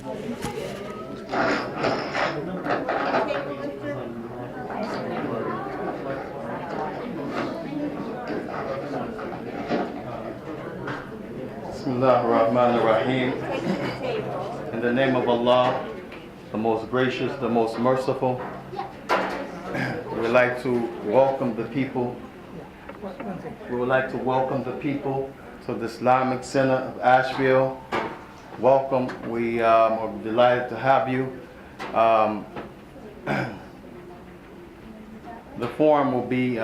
Bismillah ar-Rahman ar-Rahim. In the name of Allah, the most gracious, the most merciful, we would like to welcome the people. We would like to welcome the people to the Islamic Center of Asheville. Welcome. We are delighted to have you. The forum will be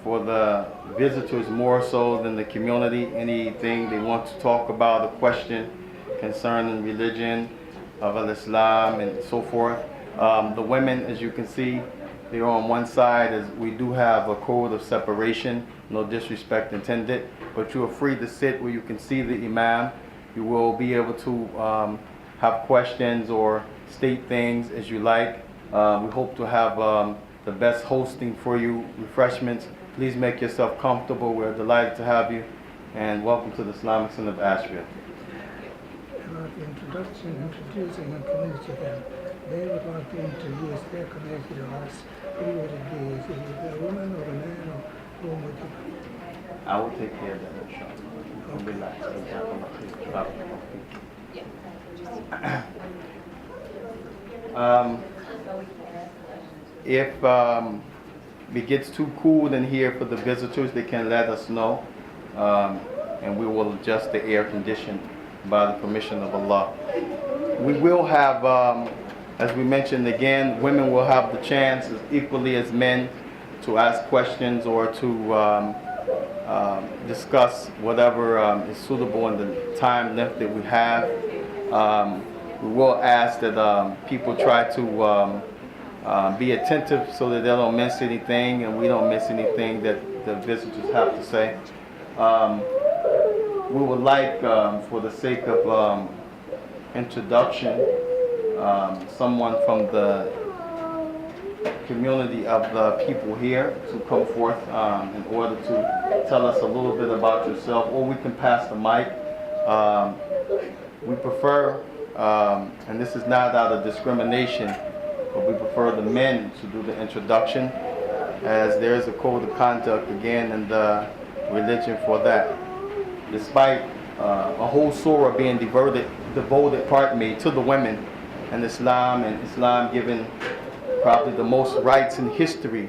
for the visitors more so than the community. Anything they want to talk about, a question concerning religion of Islam and so forth. The women, as you can see, they're on one side, as we do have a code of separation, no disrespect intended, but you are free to sit where you can see the imam. You will be able to have questions or state things as you like. We hope to have the best hosting for you, refreshments. Please make yourself comfortable. We're delighted to have you, and welcome to the Islamic Center of Asheville. About the introducing and community them. They would like to introduce their community to us. Who would it be? Is it a woman or a man, or whom would it be? I will take care of that, inshallah. Relax. If it gets too cool in here for the visitors, they can let us know, and we will adjust the air condition by the permission of Allah. We will have, as we mentioned again, women will have the chance equally as men to ask questions or to discuss whatever is suitable in the time length that we have. We will ask that people try to be attentive so that they don't miss anything and we don't miss anything that the visitors have to say. We would like, for the sake of introduction, someone from the community of the people here to come forth in order to tell us a little bit about yourself, or we can pass the mic. We prefer, and this is not out of discrimination, but we prefer the men to do the introduction, as there is a code of conduct again in the religion for that. Despite a whole surah being devoted to the women in Islam, and Islam giving probably the most rights in history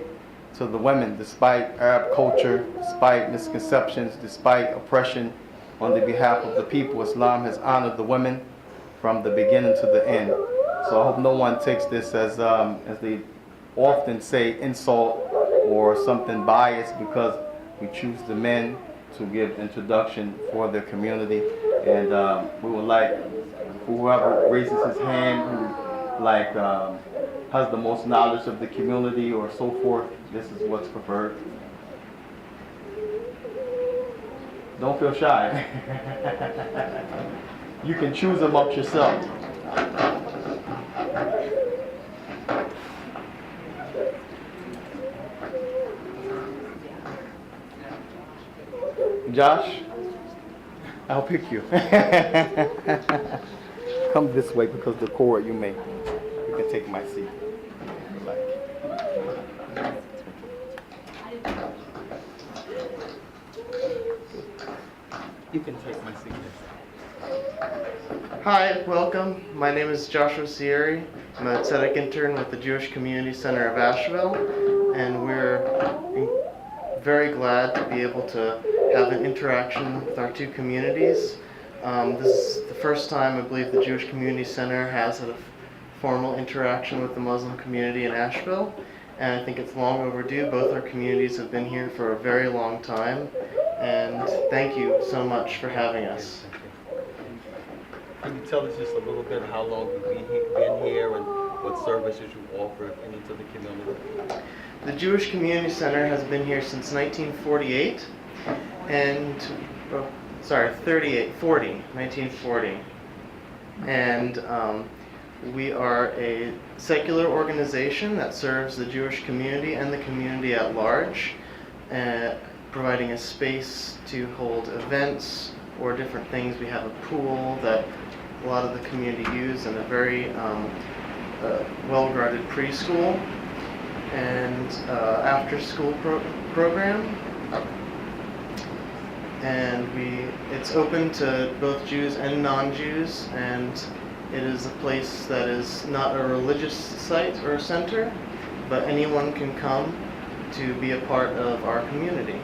to the women, despite Arab culture, despite misconceptions, despite oppression on the behalf of the people, Islam has honored the women from the beginning to the end. So I hope no one takes this as they often say, insult or something biased, because we choose the men to give introduction for their community. And we would like whoever raises his hand, who has the most knowledge of the community or so forth, this is what's preferred. Don't feel shy. You can choose amongst yourself. Josh, I'll pick you. Come this way because the cord you can take my seat. You can take my seat. Hi, welcome. My name is Joshua Sierri. I'm a tzedek intern with the Jewish Community Center of Asheville, and we're very glad to be able to have an interaction with our two communities. This is the first time I believe the Jewish Community Center has a formal interaction with the Muslim community in Asheville, and I think it's long overdue. Both our communities have been here for a very long time, and thank you so much for having us. Can you tell us just a little bit how long you've been here and what services you offer, if any, to the community? The Jewish Community Center has been here since 1948, and, 1940. And we are a secular organization that serves the Jewish community and the community at large, providing a space to hold events or different things. We have a pool that a lot of the community use, and a very well-regarded preschool and after-school program. And it's open to both Jews and non-Jews, and it is a place that is not a religious site or center, but anyone can come to be a part of our community.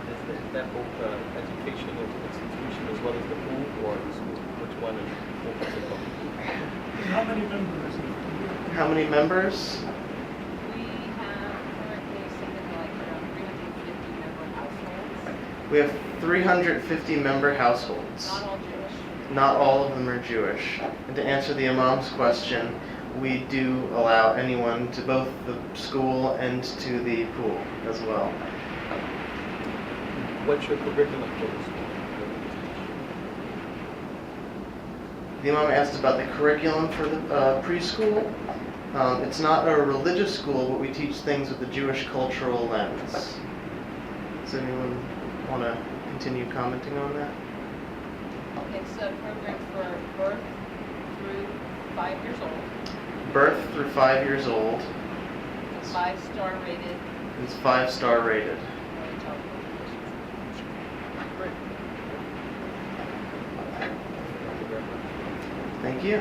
Is that both educational institution as well as the pool, or the school? Which one is open to both? How many members? How many members? We have currently something like around 350 member households. We have 350 member households. Not all Jewish. Not all of them are Jewish. And to answer the Imam's question, we do allow anyone to both the school and to the pool as well. What's your curriculum for the school? The Imam asked about the curriculum for the preschool. It's not a religious school, but we teach things with the Jewish cultural lens. Does anyone want to continue commenting on that? It's a program for birth through 5 years old. Birth through 5 years old. It's 5-star rated. It's 5-star rated. Great. Thank you very much. Thank you.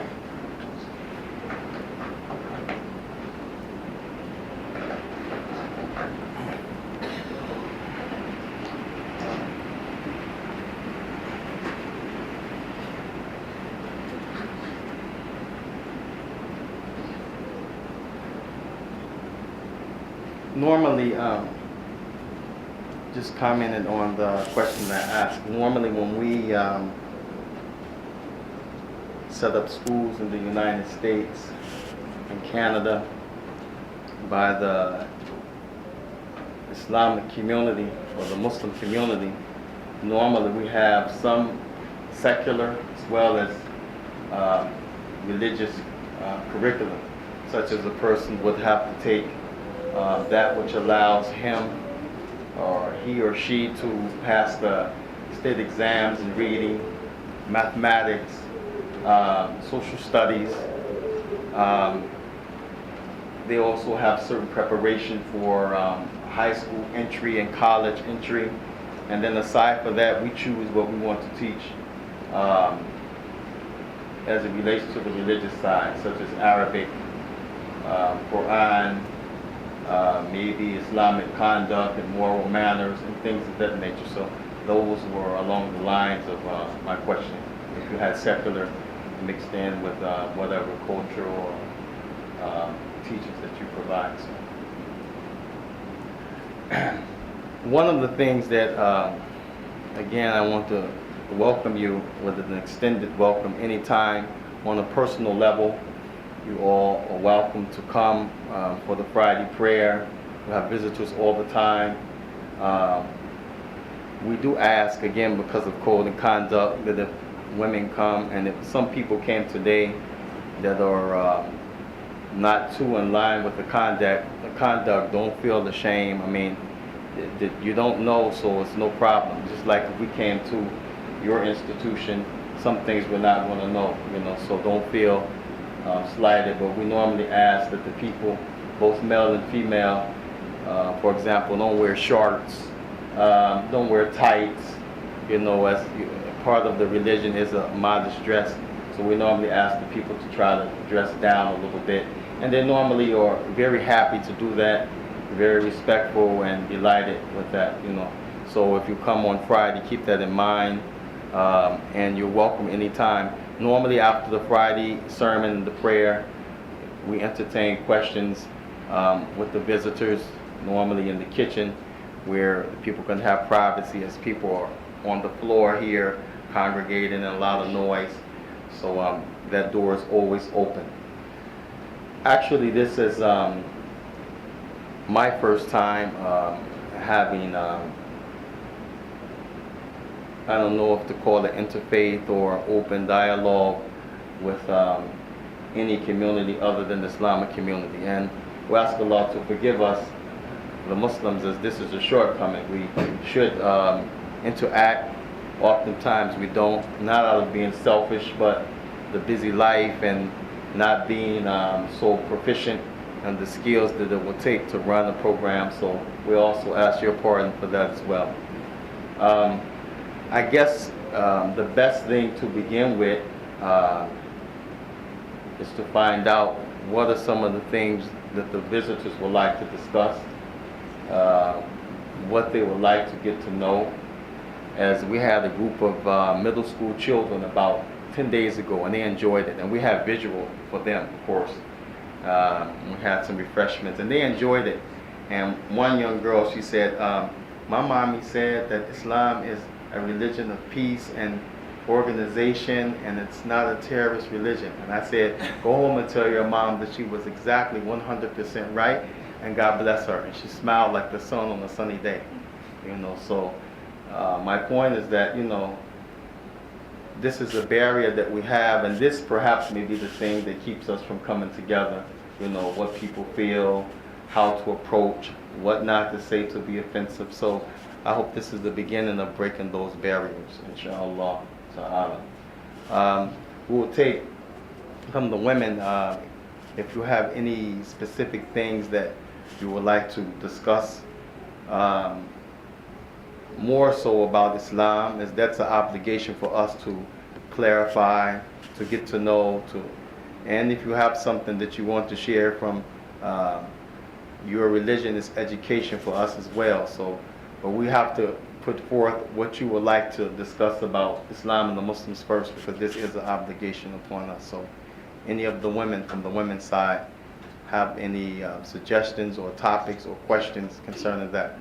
Normally, just commented on the question I asked. Normally, when we set up schools in the United States and Canada by the Islamic community or the Muslim community, normally we have some secular as well as religious curriculum, such as a person would have to take that which allows him or he or she to pass the state exams in reading, mathematics, social studies. They also have certain preparation for high school entry and college entry. And then aside for that, we choose what we want to teach as it relates to the religious side, such as Arabic, Quran, maybe Islamic conduct and moral manners and things of that nature. So those were along the lines of my question. If you had secular mixed in with whatever cultural teachings that you provide. So. One of the things that, again, I want to welcome you with an extended welcome anytime on a personal level. You all are welcome to come for the Friday prayer. We have visitors all the time. We do ask, again, because of code and conduct, that if women come, and if some people came today that are not too in line with the conduct, don't feel the shame. I mean, you don't know, so it's no problem. Just like if we came to your institution, some things we're not going to know, so don't feel slighted. But we normally ask that the people, both male and female, for example, don't wear shorts, don't wear tights, as part of the religion is a modest dress. So we normally ask the people to try to dress down a little bit. And they normally are very happy to do that, very respectful and delighted with that, So if you come on Friday, keep that in mind, and you're welcome anytime. Normally after the Friday sermon and the prayer, we entertain questions with the visitors, normally in the kitchen, where people can have privacy as people are on the floor here, congregating and a lot of noise. So that door is always open. Actually, this is my first time having, I don't know if to call it interfaith or open dialogue with any community other than the Islamic community. And we ask Allah to forgive us, the Muslims, as this is a shortcoming. We should interact oftentimes we don't, not out of being selfish, but the busy life and not being so proficient in the skills that it will take to run a program. So we also ask your pardon for that as well. I guess the best thing to begin with is to find out what are some of the things that the visitors would like to discuss, what they would like to get to know. As we had a group of middle school children about 10 days ago, and they enjoyed it, and we have visual for them, of course. We had some refreshments, and they enjoyed it. And one young girl, she said, my mommy said that Islam is a religion of peace and organization, and it's not a terrorist religion. And I said, go home and tell your mom that she was exactly 100% right, and God bless her. And she smiled like the sun on a sunny day. You know, so my point is that, you know, this is a barrier that we have, and this perhaps may be the thing that keeps us from coming together. You know, what people feel, how to approach, what not to say to be offensive. So I hope this is the beginning of breaking those barriers, inshallah ta'ala. We will take from the women, if you have any specific things that you would like to discuss more so about Islam, as that's an obligation for us to clarify, to get to know, and if you have something that you want to share from your religion, is education for us as well. So, but we have to put forth what you would like to discuss about Islam and the Muslims first, because this is an obligation upon us. So, any of the women from the women's side have any suggestions or topics or questions concerning that?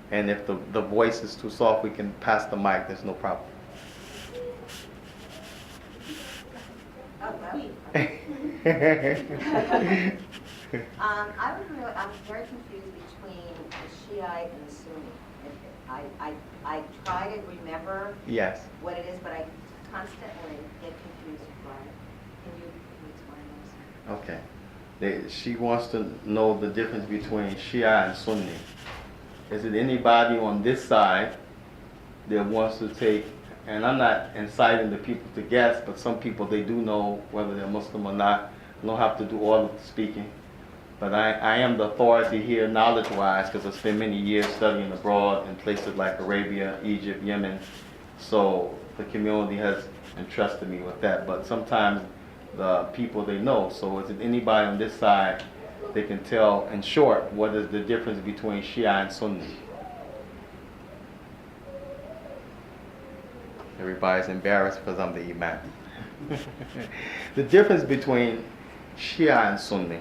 And if the voice is too soft, we can pass the mic. There's no problem. I'm very confused between the Shiite and the Sunni. I try to remember Yes. what it is, but I constantly get confused by it. Can you explain this? Okay. She wants to know the difference between Shia and Sunni. Is it anybody on this side that wants to take, and I'm not inciting the people to guess, but some people, they do know whether they're Muslim or not. I don't have to do all of the speaking. But I am the authority here knowledge-wise, because I spent many years studying abroad in places like Arabia, Egypt, Yemen. So the community has entrusted me with that. But sometimes the people, they know. So is it anybody on this side they can tell, in short, what is the difference between Shia and Sunni? Everybody's embarrassed because I'm the imam. The difference between Shia and Sunni,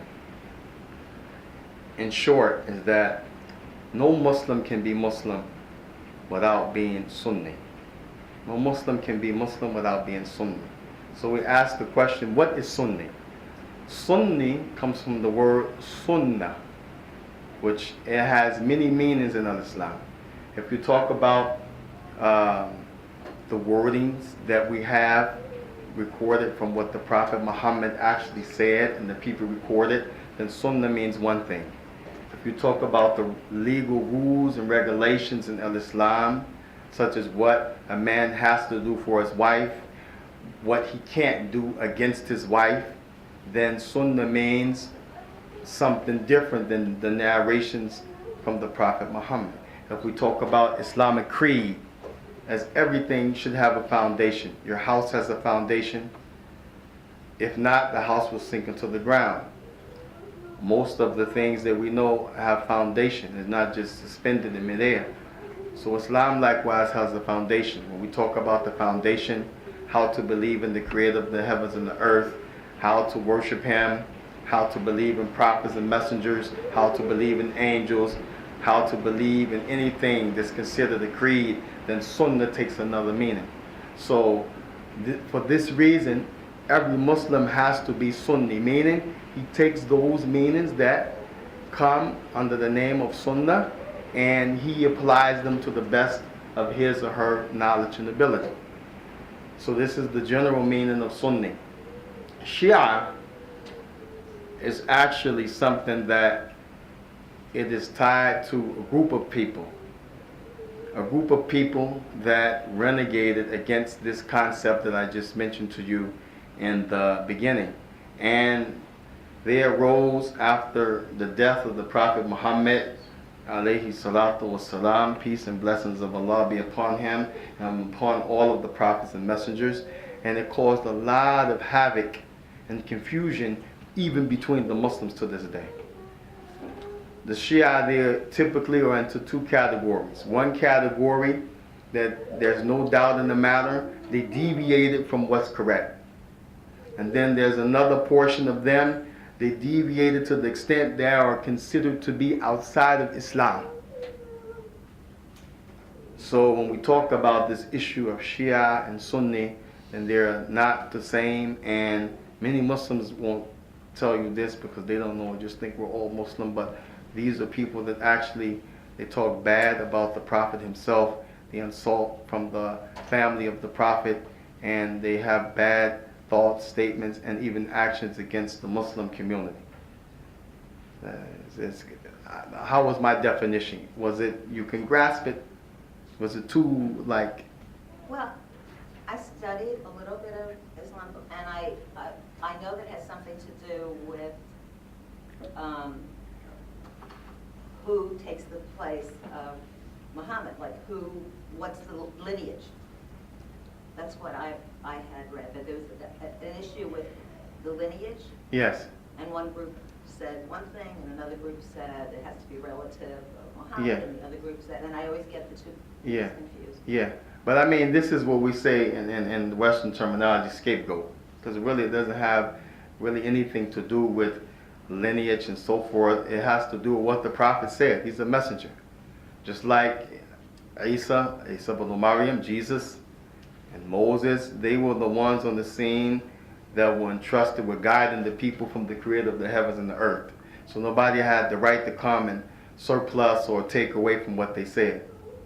in short, is that no Muslim can be Muslim without being Sunni. No Muslim can be Muslim without being Sunni. So we ask the question, what is Sunni? Sunni comes from the word sunnah, which it has many meanings in Islam. If you talk about the wordings that we have recorded from what the Prophet Muhammad actually said and the people recorded, then sunnah means one thing. If you talk about the legal rules and regulations in Islam, such as what a man has to do for his wife, what he can't do against his wife, then sunnah means something different than the narrations from the Prophet Muhammad. If we talk about Islamic creed, as everything should have a foundation. Your house has a foundation. If not, the house will sink into the ground. Most of the things that we know have foundation. It's not just suspended in midair. So Islam likewise has a foundation. When we talk about the foundation, how to believe in the creator of the heavens and the earth, how to worship him, how to believe in prophets and messengers, how to believe in angels, how to believe in anything that's considered a creed, then sunnah takes another meaning. So for this reason, every Muslim has to be Sunni, meaning he takes those meanings that come under the name of sunnah and he applies them to the best of his or her knowledge and ability. So this is the general meaning of Sunni. Shia is actually something that it is tied to a group of people. a group of people that renegated against this concept that I just mentioned to you in the beginning. And they arose after the death of the Prophet Muhammad, alayhi salatu wasalam, peace and blessings of Allah be upon him and upon all of the prophets and messengers. And it caused a lot of havoc and confusion even between the Muslims to this day. The Shia, they typically are into two categories. One category that there's no doubt in the matter, they deviated from what's correct. And then there's another portion of them, they deviated to the extent they are considered to be outside of Islam. So when we talk about this issue of Shia and Sunni, then they're not the same, and many Muslims won't tell you this because they don't know, just think we're all Muslim, but these are people that actually, they talk bad about the Prophet himself, they insult from the family of the Prophet, and they have bad thoughts, statements, and even actions against the Muslim community. How was my definition? Was it, you can grasp it? Was it too, like... Well, I studied a little bit of Islam, and I know that has something to do with who takes the place of Muhammad, like what's the lineage? That's what I had read, that there was an issue with the lineage. Yes. And one group said one thing, and another group said it has to be relative of Muhammad, Yeah. and the other group said, and I always get the two Yeah. confused. Yeah. But I mean, this is what we say in Western terminology, scapegoat. Because really it doesn't have really anything to do with lineage and so forth. It has to do with what the Prophet said. He's a messenger. Just like Isa ibn Maryam, Jesus, and Moses, they were the ones on the scene that were entrusted with guiding the people from the creator of the heavens and the earth. So nobody had the right to come and surplus or take away from what they said,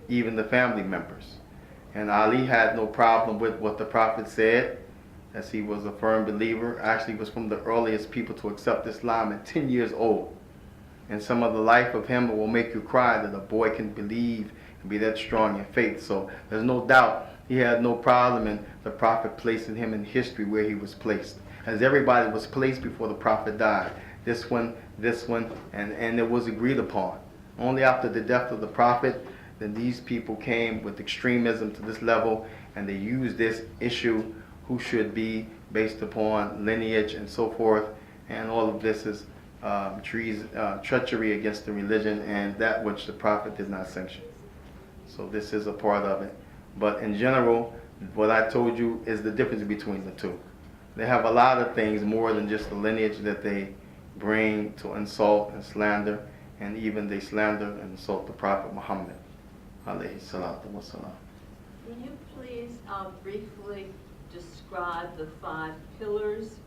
even the family members. And Ali had no problem with what the Prophet said, as he was a firm believer. Actually was from the earliest people to accept Islam at 10 years old. And some of the life of him will make you cry that a boy can believe and be that strong in faith. So there's no doubt he had no problem in the Prophet placing him in history where he was placed. As everybody was placed before the Prophet died. This one, and it was agreed upon. Only after the death of the Prophet, then these people came with extremism to this level, and they used this issue, who should be, based upon lineage and so forth, and all of this is treachery against the religion and that which the Prophet did not sanction. So this is a part of it. But in general, what I told you is the difference between the two. They have a lot of things more than just the lineage that they bring to insult and slander, and even they slander and insult the Prophet Muhammad, alayhi salatu wasalam. Can you please briefly describe the 5 pillars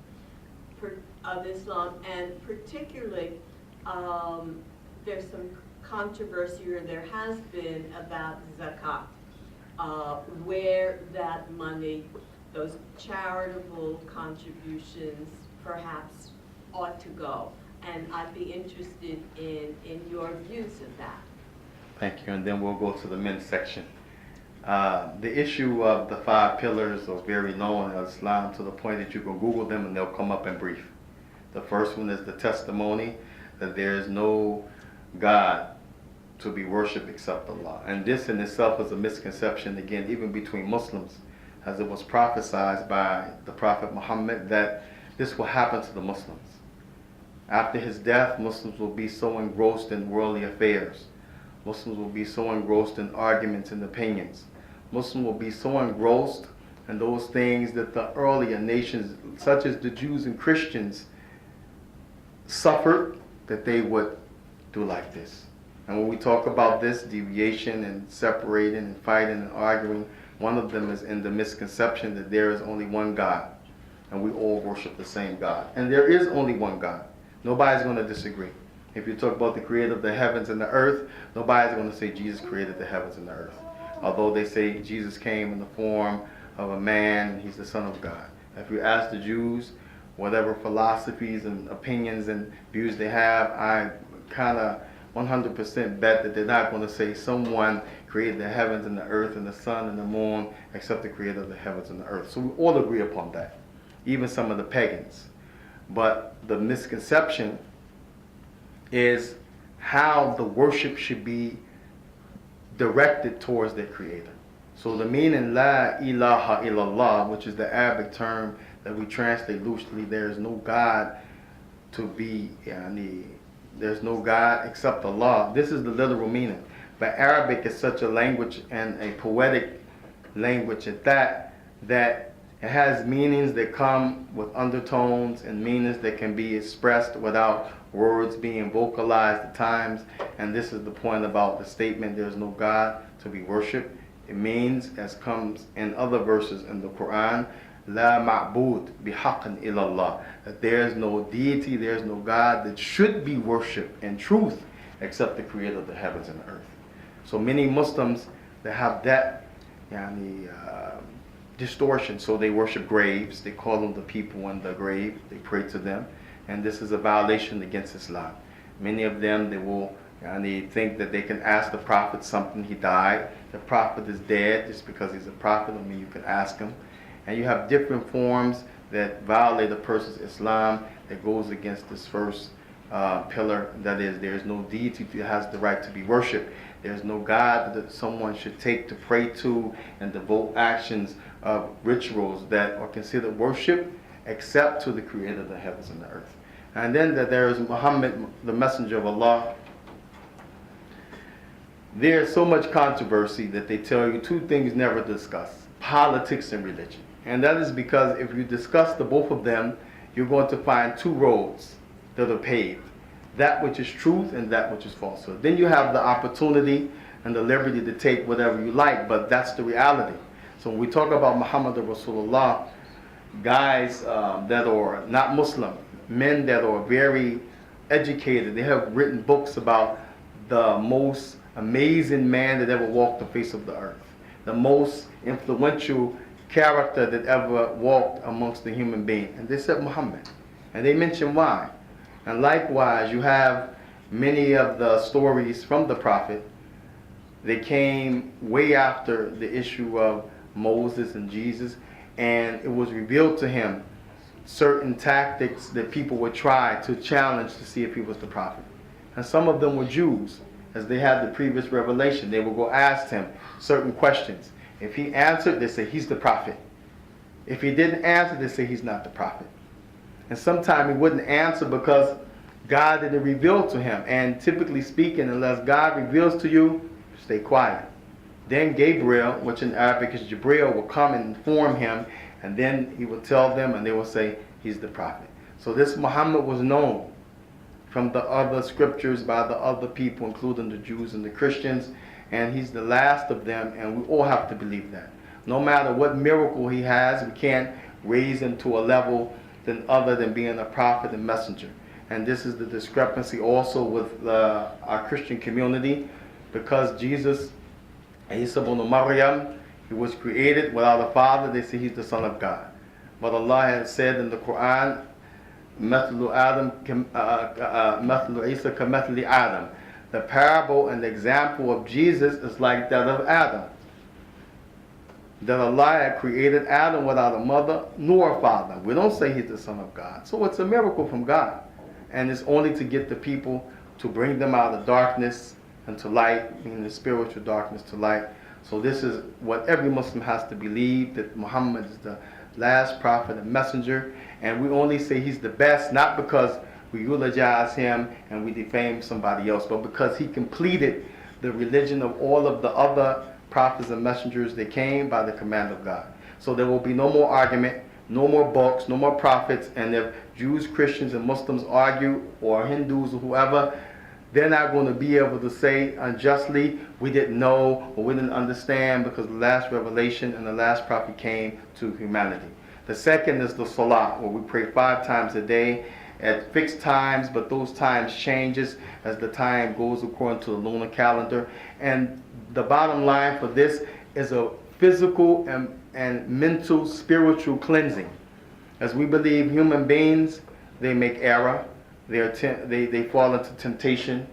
of Islam, and particularly there's some controversy, or there has been, about zakat, where that money, those charitable contributions perhaps ought to go. And I'd be interested in your views of that. Thank you, and then we'll go to the men's section. The issue of the 5 pillars are very known in Islam, to the point that you can Google them and they'll come up in brief. The first one is the testimony that there is no God to be worshipped except Allah. And this in itself is a misconception, again, even between Muslims, as it was prophesied by the Prophet Muhammad that this will happen to the Muslims. After his death, Muslims will be so engrossed in worldly affairs. Muslims will be so engrossed in arguments and opinions. Muslims will be so engrossed in those things that the earlier nations, such as the Jews and Christians, suffered, that they would do like this. And when we talk about this deviation and separating and fighting and arguing, one of them is in the misconception that there is only one God and we all worship the same God. And there is only one God. Nobody's going to disagree. If you talk about the creator of the heavens and the earth, nobody's going to say Jesus created the heavens and the earth. Although they say Jesus came in the form of a man and he's the Son of God. If you ask the Jews, whatever philosophies and opinions and views they have, I kind of 100% bet that they're not going to say someone created the heavens and the earth and the sun and the moon except the creator of the heavens and the earth. So we all agree upon that, even some of the pagans. But the misconception is how the worship should be directed towards their creator. So the meaning La ilaha illallah, which is the Arabic term that we translate loosely, there is no God to be, there's no God except Allah. This is the literal meaning. But Arabic is such a language and a poetic language at that it has meanings that come with undertones and meanings that can be expressed without words being vocalized at times. And this is the point about the statement, there's no God to be worshipped. It means, as comes in other verses in the Quran, La ma'bud bihaqqin illallah, that there's no deity, there's no God that should be worshipped in truth except the creator of the heavens and the earth. So many Muslims that have that distortion, so they worship graves, they call them the people in the grave, they pray to them, and this is a violation against Islam. Many of them, they will think that they can ask the Prophet something, he died, the Prophet is dead, just because he's a prophet, I mean you can ask him. And you have different forms that violate a person's Islam that goes against this first pillar, that is, there's no deity that has the right to be worshipped. There's no God that someone should take to pray to and devote actions of rituals that are considered worship except to the creator of the heavens and the earth. And then that there is Muhammad, the messenger of Allah. There's so much controversy that they tell you two things never discussed: politics and religion. And that is because if you discuss the both of them, you're going to find two roads that are paved: that which is truth and that which is falsehood. Then you have the opportunity and the liberty to take whatever you like, but that's the reality. So when we talk about Muhammad Rasulullah, guys that are not Muslim, men that are very educated, they have written books about the most amazing man that ever walked the face of the earth, the most influential character that ever walked amongst the human being. And they said Muhammad. And they mention why. And likewise, you have many of the stories from the Prophet. They came way after the issue of Moses and Jesus, and it was revealed to him certain tactics that people would try to challenge to see if he was the prophet. And some of them were Jews, as they had the previous revelation. They would go ask him certain questions. If he answered, they say he's the prophet. If he didn't answer, they say he's not the prophet. And sometimes he wouldn't answer because God didn't reveal to him. And typically speaking, unless God reveals to you, stay quiet. Then Gabriel, which in Arabic is Jibril, will come and inform him, and then he will tell them, and they will say he's the prophet. So this Muhammad was known from the other scriptures by the other people, including the Jews and the Christians, and he's the last of them, and we all have to believe that. No matter what miracle he has, we can't raise him to a level other than being a prophet and messenger. And this is the discrepancy also with our Christian community, because Jesus, Isa ibn Maryam, he was created without a father. They say he's the son of God. But Allah has said in the Quran, مثل Isa كمثل Adam. The parable and the example of Jesus is like that of Adam. That Allah had created Adam without a mother nor a father. We don't say he's the son of God. So it's a miracle from God. And it's only to get the people, to bring them out of darkness and to light, meaning the spiritual darkness to light. So this is what every Muslim has to believe, that Muhammad is the last prophet and messenger. And we only say he's the best, not because we eulogize him and we defame somebody else, but because he completed the religion of all of the other prophets and messengers that came by the command of God. So there will be no more argument, no more books, no more prophets. And if Jews, Christians, and Muslims argue, or Hindus or whoever, they're not going to be able to say unjustly, we didn't know or we didn't understand, because the last revelation and the last prophet came to humanity. The second is the Salah, where we pray 5 times a day at fixed times, but those times changes as the time goes according to the lunar calendar. And the bottom line for this is a physical and mental, spiritual cleansing. As we believe human beings, they make error, they fall into temptation.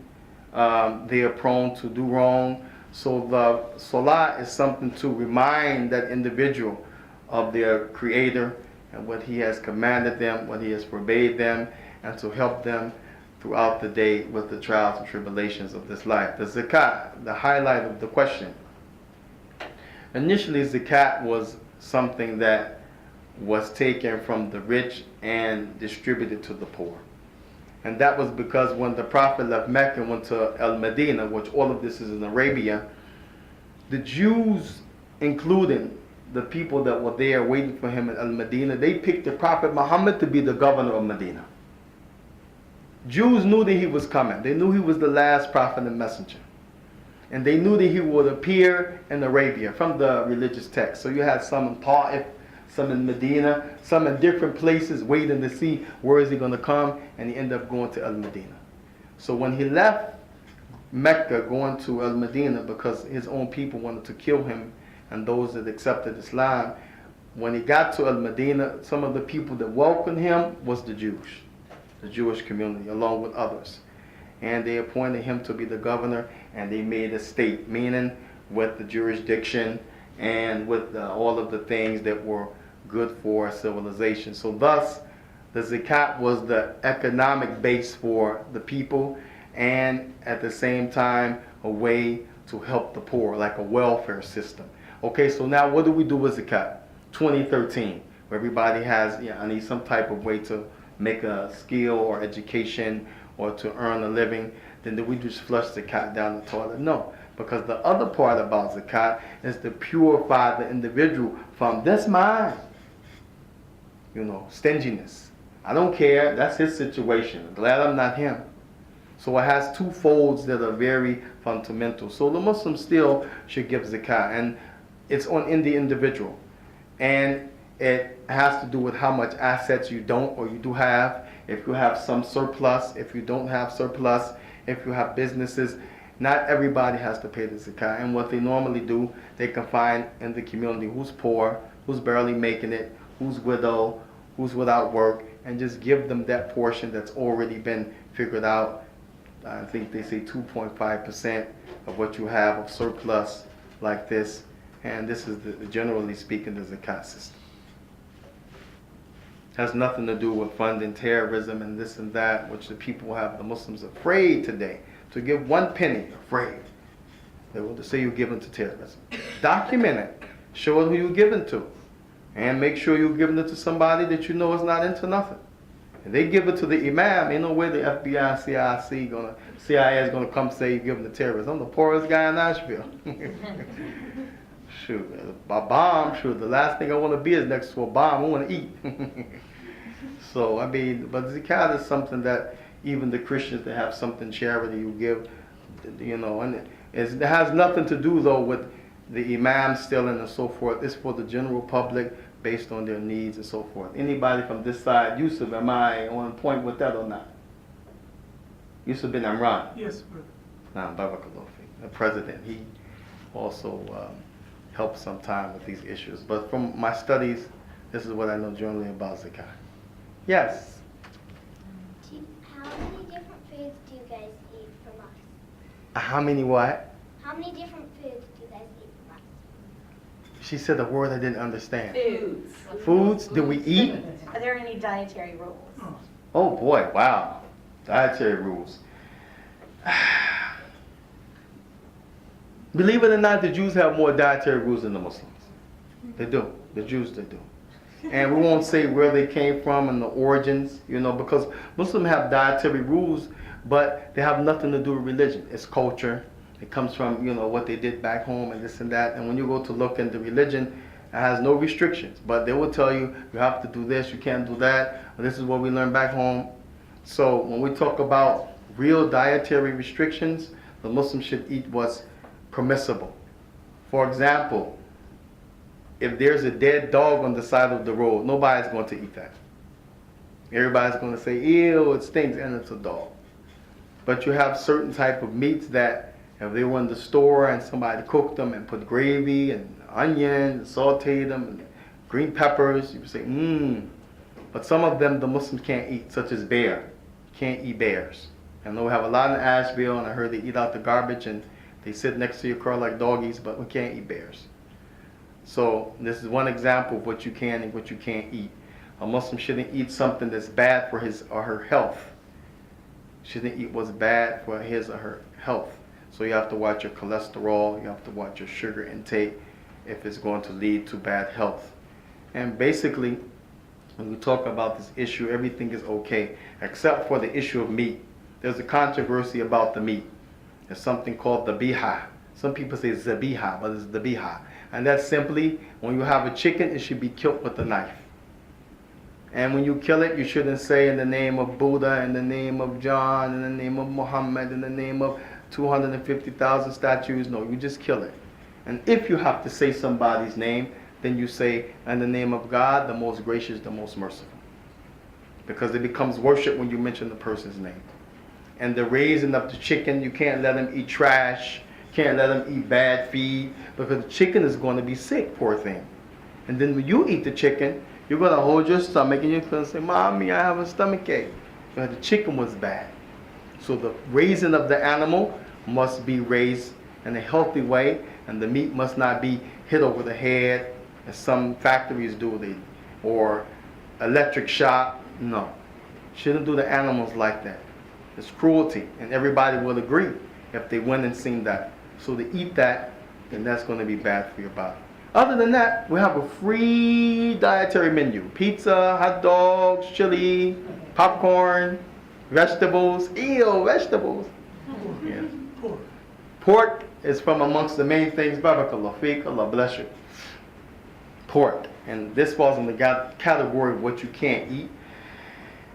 they are prone to do wrong. So the salah is something to remind that individual of their Creator and what He has commanded them, what He has forbade them, and to help them throughout the day with the trials and tribulations of this life. The zakat, the highlight of the question. Initially, zakat was something that was taken from the rich and distributed to the poor. And that was because when the Prophet left Mecca and went to Al-Medina, which all of this is in Arabia, the Jews, including the people that were there waiting for him at Al-Medina, they picked the Prophet Muhammad to be the governor of Medina. Jews knew that he was coming. They knew he was the last prophet and messenger. And they knew that he would appear in Arabia from the religious text. So you had some in Ta'if, some in Medina, some in different places waiting to see where is he going to come, and he ended up going to Al-Medina. So when he left Mecca going to Al-Medina because his own people wanted to kill him and those that accepted Islam, when he got to Al-Medina, some of the people that welcomed him was the Jewish community, along with others. And they appointed him to be the governor, and they made a state, meaning with the jurisdiction and with all of the things that were good for civilization. So thus, the zakat was the economic base for the people, and at the same time, a way to help the poor, like a welfare system. Okay, so now what do we do with zakat? 2013, where everybody has, I need some type of way to make a skill or education or to earn a living. Then do we just flush zakat down the toilet? No, because the other part about zakat is to purify the individual from this mind. Stinginess. I don't care, that's his situation. I'm glad I'm not him. So it has two folds that are very fundamental. So the Muslim still should give zakat, and it's in the individual. And it has to do with how much assets you don't or you do have. If you have some surplus, if you don't have surplus, if you have businesses, not everybody has to pay the zakat. And what they normally do, they can find in the community who's poor, who's barely making it, who's widow, who's without work, and just give them that portion that's already been figured out. I think they say 2.5% of what you have of surplus like this. And this is, generally speaking, the zakat system. Has nothing to do with funding terrorism and this and that, which the people have, the Muslims, afraid today to give 1 penny, afraid. They will say you're giving to terrorism. Document it. Show who you're giving to. And make sure you're giving it to somebody that you know is not into nothing. If they give it to the imam, ain't no way the FBI, CIA is going to come say you're giving to terrorism. I'm the poorest guy in Asheville. Shoot, a bomb, the last thing I want to be is next to a bomb. I want to eat. So, but zakat is something that even the Christians that have something charity you give, and it has nothing to do, though, with the imam stealing and so forth. It's for the general public based on their needs and so forth. Anybody from this side, Yusuf, am I on point with that or not? Yusuf bin Imran. Yes, brother. Barakallahu fi. The president, he also helped sometime with these issues. But from my studies, this is what I know generally about zakat. Yes? How many different foods do you guys eat from us? How many what? How many different foods do you guys eat from us? She said a word I didn't understand. Foods. Foods? Do we eat? Are there any dietary rules? Oh boy, wow. Dietary rules. Believe it or not, the Jews have more dietary rules than the Muslims. They do. The Jews, they do. And we won't say where they came from and the origins, because Muslims have dietary rules, but they have nothing to do with religion. It's culture. It comes from, what they did back home and this and that. And when you go to look into religion, it has no restrictions. But they will tell you, you have to do this, you can't do that. This is what we learned back home. So when we talk about real dietary restrictions, the Muslims should eat what's permissible. For example, if there's a dead dog on the side of the road, nobody's going to eat that. Everybody's going to say, ew, it stinks, and it's a dog. But you have certain type of meats that if they were in the store and somebody cooked them and put gravy and onion and sauteed them and green peppers, you would say, mmm. But some of them the Muslims can't eat, such as bear. Can't eat bears. I know we have a lot in Asheville, and I heard they eat out the garbage and they sit next to your car like doggies, but we can't eat bears. So this is one example of what you can and what you can't eat. A Muslim shouldn't eat something that's bad for his or her health. Shouldn't eat what's bad for his or her health. So you have to watch your cholesterol, you have to watch your sugar intake if it's going to lead to bad health. And basically, when we talk about this issue, everything is okay, except for the issue of meat. There's a controversy about the meat. There's something called the biha. Some people say zabiha, but it's the biha. And that's simply, when you have a chicken, it should be killed with a knife. And when you kill it, you shouldn't say in the name of Buddha, in the name of John, in the name of Muhammad, in the name of 250,000 statues. No, you just kill it. And if you have to say somebody's name, then you say, in the name of God, the most gracious, the most merciful. Because it becomes worship when you mention the person's name. And the raising of the chicken, you can't let them eat trash, can't let them eat bad feed, because the chicken is going to be sick, poor thing. And then when you eat the chicken, you're going to hold your stomach and you're going to say, Mommy, I have a stomach ache. Because the chicken was bad. So the raising of the animal must be raised in a healthy way, and the meat must not be hit over the head, as some factories do, or electric shock. No. Shouldn't do the animals like that. It's cruelty, and everybody will agree if they went and seen that. So to eat that, then that's going to be bad for your body. Other than that, we have a free dietary menu. Pizza, hot dogs, chili, popcorn, vegetables. Ew, vegetables. Yes. Pork is from amongst the main things. Barakallah feek, Allah bless you. Pork. And this falls in the category of what you can't eat.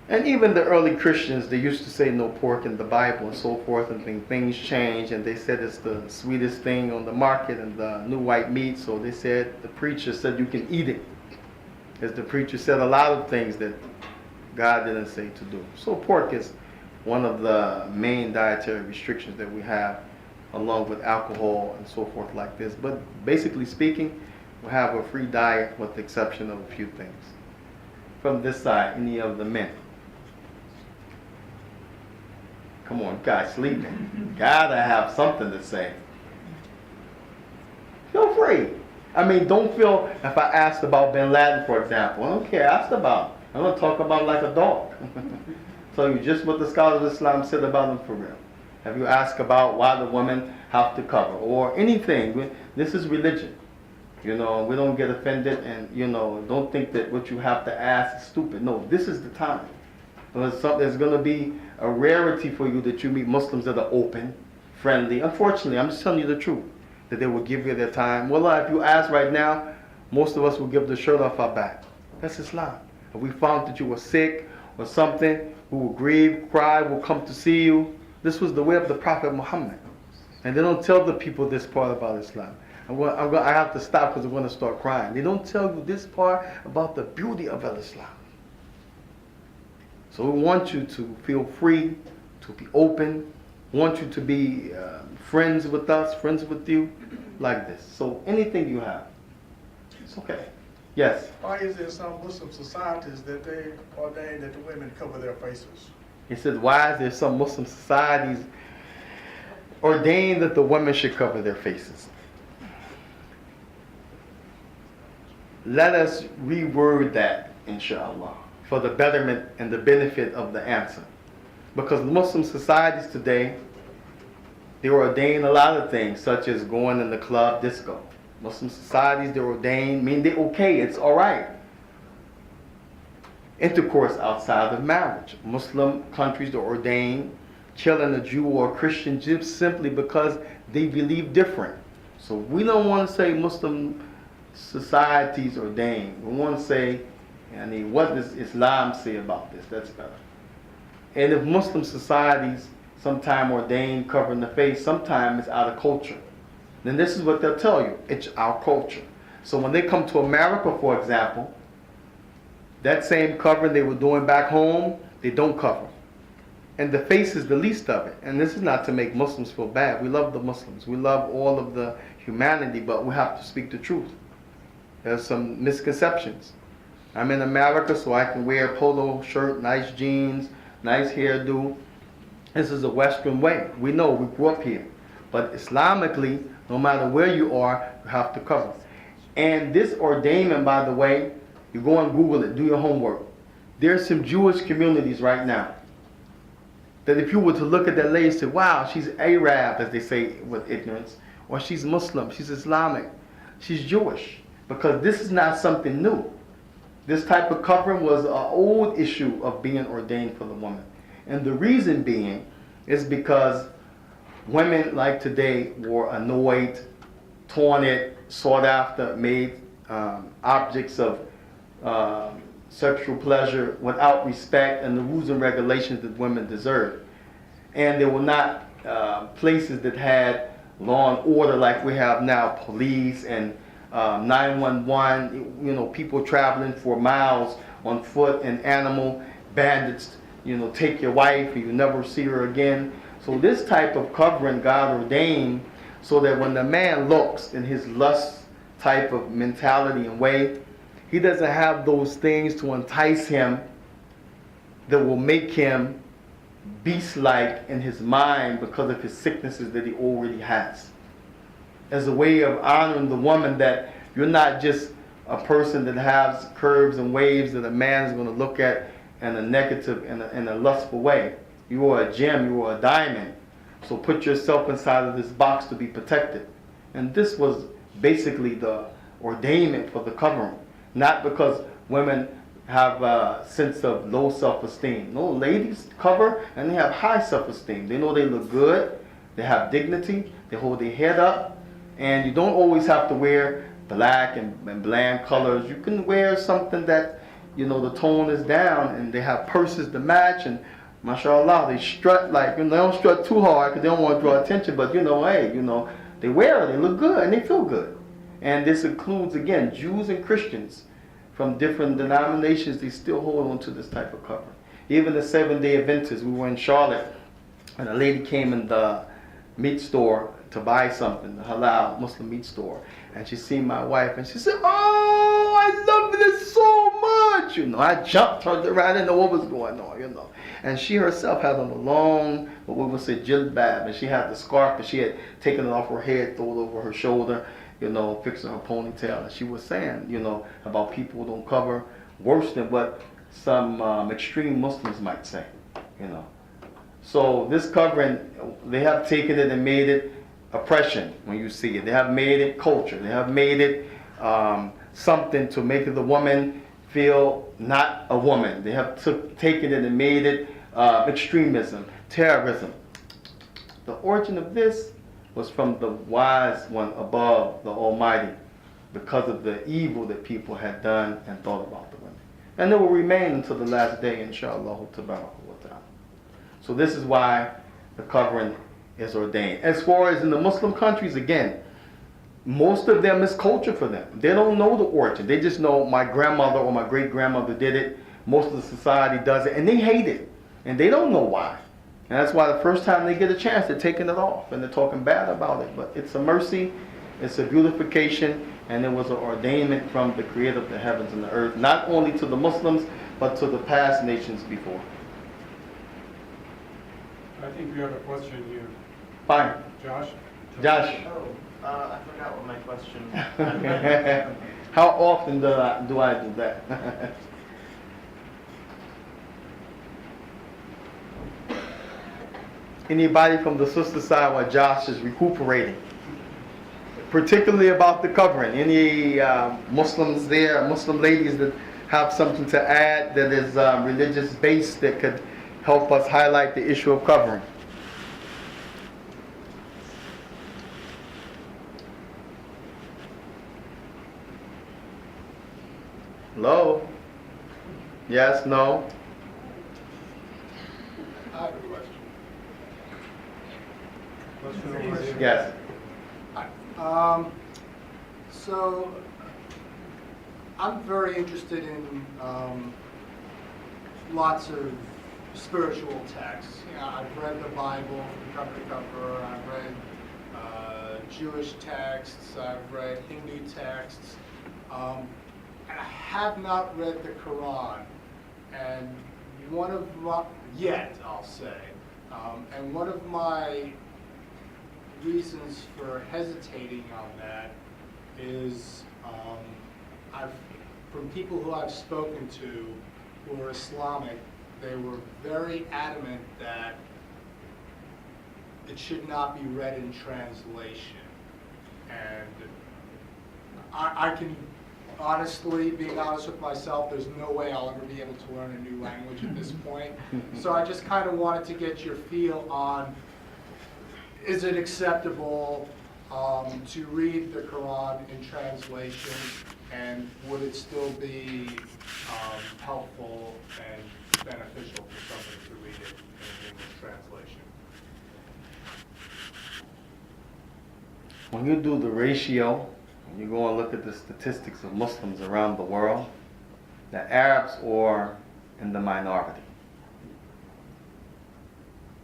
And even the early Christians, they used to say no pork in the Bible and so forth, and then things changed, and they said it's the sweetest thing on the market and the new white meat, so they said, the preacher said you can eat it. As the preacher said a lot of things that God didn't say to do. So pork is one of the main dietary restrictions that we have, along with alcohol and so forth like this. But basically speaking, we have a free diet with the exception of a few things. From this side, any of the men? Come on, guys, sleeping. Gotta have something to say. Feel free. I mean, don't feel, if I asked about Bin Laden, for example, I don't care, ask about him. I'm gonna talk about him like a dog. Tell you just what the scholars of Islam said about him for real. Have you asked about why the women have to cover, or anything? This is religion. You know, we don't get offended, and you know, don't think that what you have to ask is stupid. No, this is the time. There's going to be a rarity for you that you meet Muslims that are open, friendly. Unfortunately, I'm just telling you the truth, that they will give you their time. Well, if you ask right now, most of us will give the shirt off our back. That's Islam. If we found that you were sick or something, we will grieve, cry, we'll come to see you. This was the way of the Prophet Muhammad. And they don't tell the people this part about Islam. I have to stop because I'm going to start crying. They don't tell you this part about the beauty of Islam. So we want you to feel free, to be open. We want you to be friends with us, friends with you, like this. So anything you have, it's okay. Yes? Why is there some Muslim societies that they ordain that the women cover their faces? He said, why is there some Muslim societies ordained that the women should cover their faces? Let us reword that, inshallah, for the betterment and the benefit of the answer. Because Muslim societies today, they ordain a lot of things, such as going in the club disco. Muslim societies, they ordain, they're okay, it's alright. Intercourse outside of marriage. Muslim countries, they ordain killing a Jew or a Christian just simply because they believe different. So we don't want to say Muslim societies ordain. We want to say, what does Islam say about this? That's better. And if Muslim societies sometime ordain covering the face, sometimes it's out of culture. Then this is what they'll tell you. It's our culture. So when they come to America, for example, that same covering they were doing back home, they don't cover. And the face is the least of it. And this is not to make Muslims feel bad. We love the Muslims. We love all of the humanity, but we have to speak the truth. There's some misconceptions. I'm in America, so I can wear a polo shirt, nice jeans, nice hairdo, This is a Western way. We know, we grew up here. But Islamically, no matter where you are, you have to cover. And this ordainment, by the way, you go and Google it, do your homework. There's some Jewish communities right now that if you were to look at that lady and say, wow, she's Arab, as they say with ignorance, or she's Muslim, she's Islamic, she's Jewish. Because this is not something new. This type of covering was an old issue of being ordained for the woman. And the reason being is because women like today were annoyed, taunted, sought after, made objects of sexual pleasure without respect and the rules and regulations that women deserve. And there were not places that had law and order like we have now, police and 911, you know, people traveling for miles on foot and animal, bandits, you know, take your wife and you never see her again. So this type of covering God ordained so that when the man looks in his lust type of mentality and way, he doesn't have those things to entice him that will make him beast-like in his mind because of his sicknesses that he already has. As a way of honoring the woman, that you're not just a person that has curves and waves that a man is going to look at in a negative, in a lustful way. You are a gem, you are a diamond. So put yourself inside of this box to be protected. And this was basically the ordainment for the covering. Not because women have a sense of low self-esteem. No, ladies cover and they have high self-esteem. They know they look good, they have dignity, they hold their head up, and you don't always have to wear black and bland colors. You can wear something that, you know, the tone is down, and they have purses to match, and mashallah, they strut like, you know, they don't strut too hard because they don't want to draw attention, but you know, hey, you know, they wear it, they look good, and they feel good. And this includes, again, Jews and Christians from different denominations. They still hold on to this type of cover. Even the Seventh-day Adventists, we were in Charlotte, and a lady came in the meat store to buy something, the halal Muslim meat store, and she seen my wife, and she said, "Oh, I love this so much." You know, I jumped, turned around, I didn't know what was going on, you know. And she herself had on a long, what we would say, jilbab, and she had the scarf, but she had taken it off her head, thrown it over her shoulder, you know, fixing her ponytail. And she was saying, you know, about people who don't cover worse than what some extreme Muslims might say, you know. So this covering, they have taken it and made it oppression when you see it. They have made it culture. They have made it something to make the woman feel not a woman. They have taken it and made it extremism, terrorism. The origin of this was from the wise one above, the Almighty, because of the evil that people had done and thought about the women. And it will remain until the last day, inshallah ta'ala. So this is why the covering is ordained. As far as in the Muslim countries, again, most of them is culture for them. They don't know the origin. They just know my grandmother or my great-grandmother did it. Most of the society does it, and they hate it. And they don't know why. And that's why the first time they get a chance, they're taking it off, and they're talking bad about it. But it's a mercy, it's a beautification, and it was an ordainment from the Creator of the heavens and the earth, not only to the Muslims, but to the past nations before. I think we have a question here. Fine. Josh? Josh. Oh, I forgot what my question. How often do I do that? Anybody from the sister side while Josh is recuperating? Particularly about the covering. Any Muslims there, Muslim ladies that have something to add that is religious based that could help us highlight the issue of covering? Hello? Yes, no? I have a question. Yes. So I'm very interested in lots of spiritual texts. You know, I've read the Bible from cover to cover. I've read Jewish texts. I've read Hindu texts. And I have not read the Quran. And one of my, yet, I'll say, And one of my reasons for hesitating on that is from people who I've spoken to who are Islamic, they were very adamant that it should not be read in translation. And I can honestly, being honest with myself, there's no way I'll ever be able to learn a new language at this point. So I just kind of wanted to get your feel on, is it acceptable to read the Quran in translation, and would it still be helpful and beneficial for somebody to read it in English translation? When you do the ratio, when you go and look at the statistics of Muslims around the world, the Arabs are in the minority.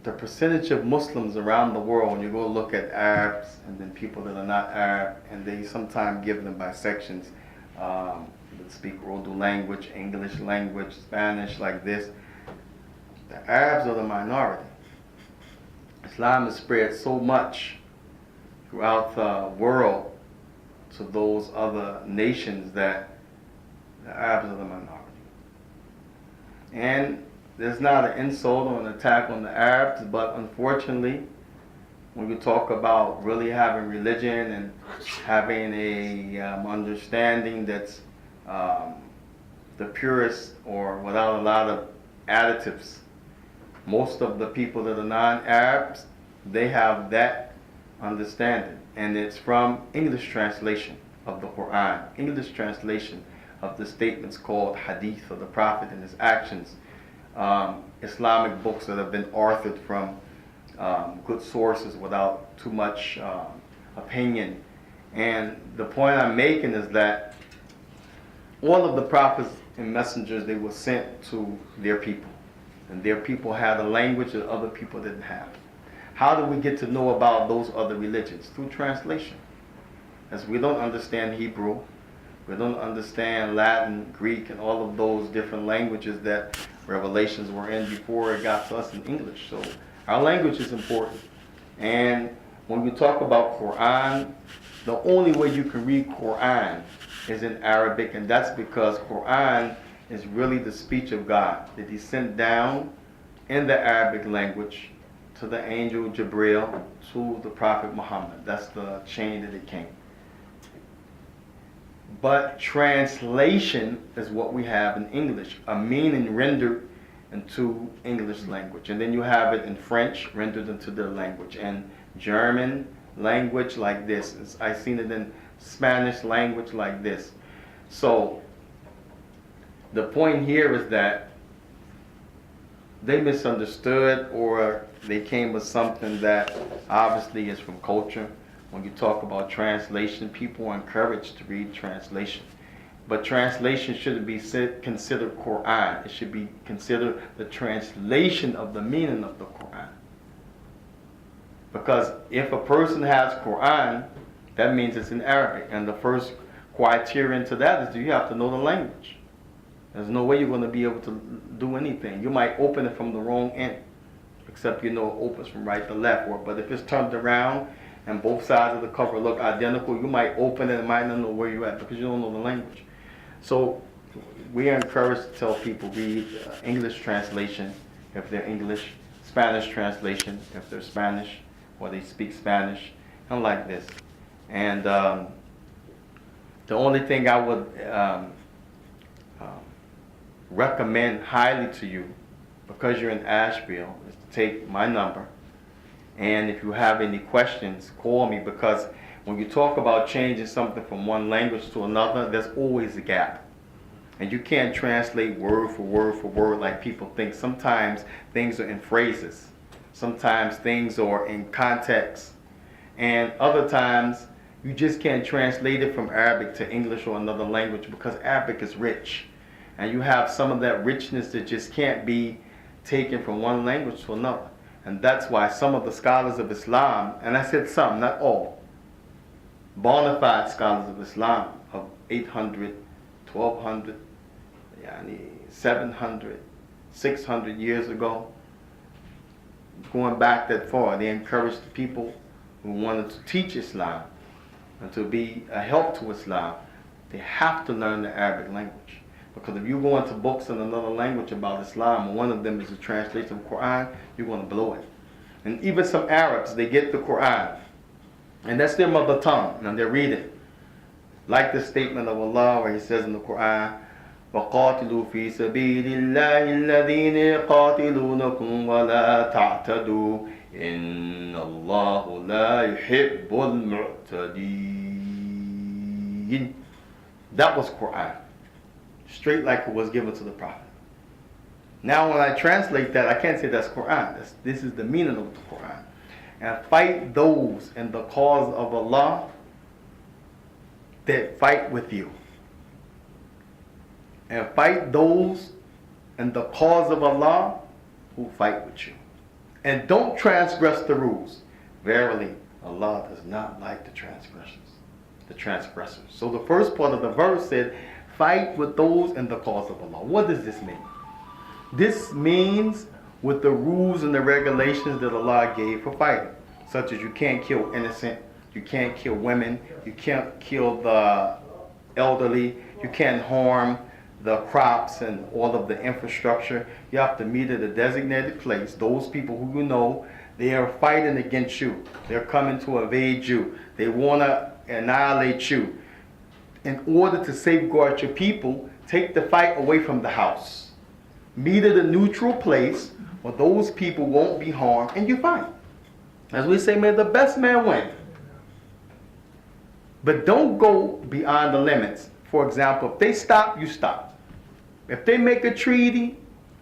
The percentage of Muslims around the world, when you go look at Arabs and then people that are not Arab, and they sometimes give them by sections, that speak Urdu language, English language, Spanish, like this. The Arabs are the minority. Islam has spread so much throughout the world to those other nations that the Arabs are the minority. And there's not an insult or an attack on the Arabs, but unfortunately, when you talk about really having religion and having a understanding that's the purest or without a lot of additives, most of the people that are non-Arabs, they have that understanding, and it's from English translation of the Quran, English translation of the statements called hadith of the Prophet and his actions, Islamic books that have been authored from good sources without too much opinion. And the point I'm making is that all of the prophets and messengers, they were sent to their people, and their people had a language that other people didn't have. How do we get to know about those other religions? Through translation. As we don't understand Hebrew, we don't understand Latin, Greek, and all of those different languages that revelations were in before it got to us in English. So our language is important. And when we talk about Quran, the only way you can read Quran is in Arabic, and that's because Quran is really the speech of God that He sent down in the Arabic language to the angel Jibril, to the Prophet Muhammad. That's the chain that it came. But translation is what we have in English, a meaning rendered into English language. And then you have it in French, rendered into their language, and German language like this. I've seen it in Spanish language like this. So the point here is that they misunderstood, or they came with something that obviously is from culture. When you talk about translation, people are encouraged to read translation. But translation shouldn't be considered Quran. It should be considered the translation of the meaning of the Quran. Because if a person has Quran, that means it's in Arabic. And the first criterion to that is, do you have to know the language? There's no way you're going to be able to do anything. You might open it from the wrong end, except you know it opens from right to left. But if it's turned around and both sides of the cover look identical, you might open it and might not know where you're at because you don't know the language. So we are encouraged to tell people read English translation if they're English, Spanish translation if they're Spanish or they speak Spanish, and like this. And the only thing I would recommend highly to you, because you're in Asheville, is to take my number. And if you have any questions, call me, because when you talk about changing something from one language to another, there's always a gap. And you can't translate word for word for word like people think. Sometimes things are in phrases. Sometimes things are in context. And other times, you just can't translate it from Arabic to English or another language, because Arabic is rich. And you have some of that richness that just can't be taken from one language to another. And that's why some of the scholars of Islam, and I said some, not all, bona fide scholars of Islam of 800, 1200, 700, 600 years ago, going back that far. They encouraged the people who wanted to teach Islam and to be a help to Islam. They have to learn the Arabic language. Because if you go into books in another language about Islam, and one of them is a translation of the Quran, you're going to blow it. And even some Arabs, they get the Quran, and that's their mother tongue, and they read it. Like the statement of Allah where He says in the Quran, وَقَاتِلُوا فِي سَبِيلِ اللَّهِ الَّذِينَ يَقَاتِلُونَكُمْ وَلَا تَعْتَدُوا إِنَّ اللَّهُ لَا يُحِبُّ الْمُعْتَدِينَ. That was Quran. Straight like it was given to the Prophet. Now when I translate that, I can't say that's Quran. This is the meaning of the Quran. And fight those in the cause of Allah that fight with you. And fight those in the cause of Allah who fight with you. And don't transgress the rules. Verily, Allah does not like the transgressors. So the first part of the verse said, fight with those in the cause of Allah. What does this mean? This means with the rules and the regulations that Allah gave for fighting, such as you can't kill innocent, you can't kill women, you can't kill the elderly, you can't harm the crops and all of the infrastructure. You have to meet at a designated place. Those people who you know, they are fighting against you. They're coming to evade you. They want to annihilate you. In order to safeguard your people, take the fight away from the house. Meet at a neutral place where those people won't be harmed, and you fight. As we say, may the best man win. But don't go beyond the limits. For example, if they stop, you stop. If they make a treaty,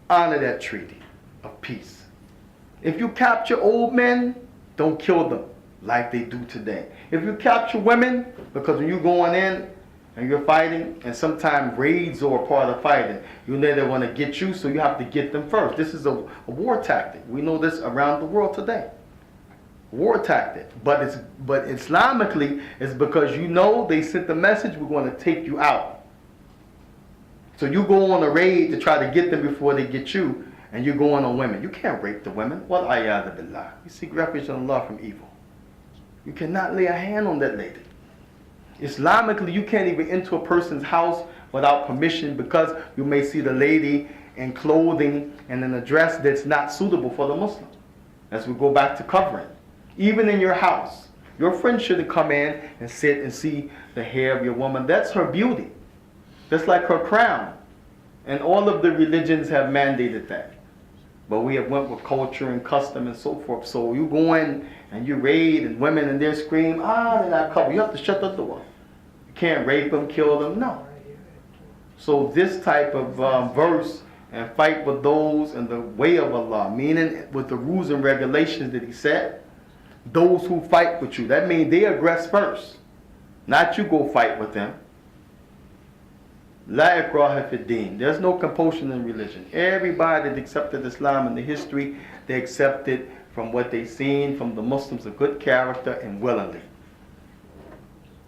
honor that treaty of peace. If you capture old men, don't kill them like they do today. If you capture women, because when you're going in and you're fighting, and sometimes raids are a part of fighting, you know they want to get you, so you have to get them first. This is a war tactic. We know this around the world today. War tactic. But Islamically, it's because you know they sent the message, we're going to take you out. So you go on a raid to try to get them before they get you, and you're going on women. You can't rape the women. What ayah billah? You seek refuge in Allah from evil. You cannot lay a hand on that lady. Islamically, you can't even enter a person's house without permission, because you may see the lady in clothing and in a dress that's not suitable for the Muslim. As we go back to covering. Even in your house, your friend shouldn't come in and sit and see the hair of your woman. That's her beauty. That's like her crown. And all of the religions have mandated that. But we have went with culture and custom and so forth. So you go in and you raid, and women and they scream, they're not covered. You have to shut the door. You can't rape them, kill them. No. So this type of verse, and fight with those in the way of Allah, meaning with the rules and regulations that He set, those who fight with you. That means they aggress first. Not you go fight with them. La ikraha fi deen. There's no compulsion in religion. Everybody that accepted Islam in the history, they accepted from what they seen from the Muslims of good character and willingly.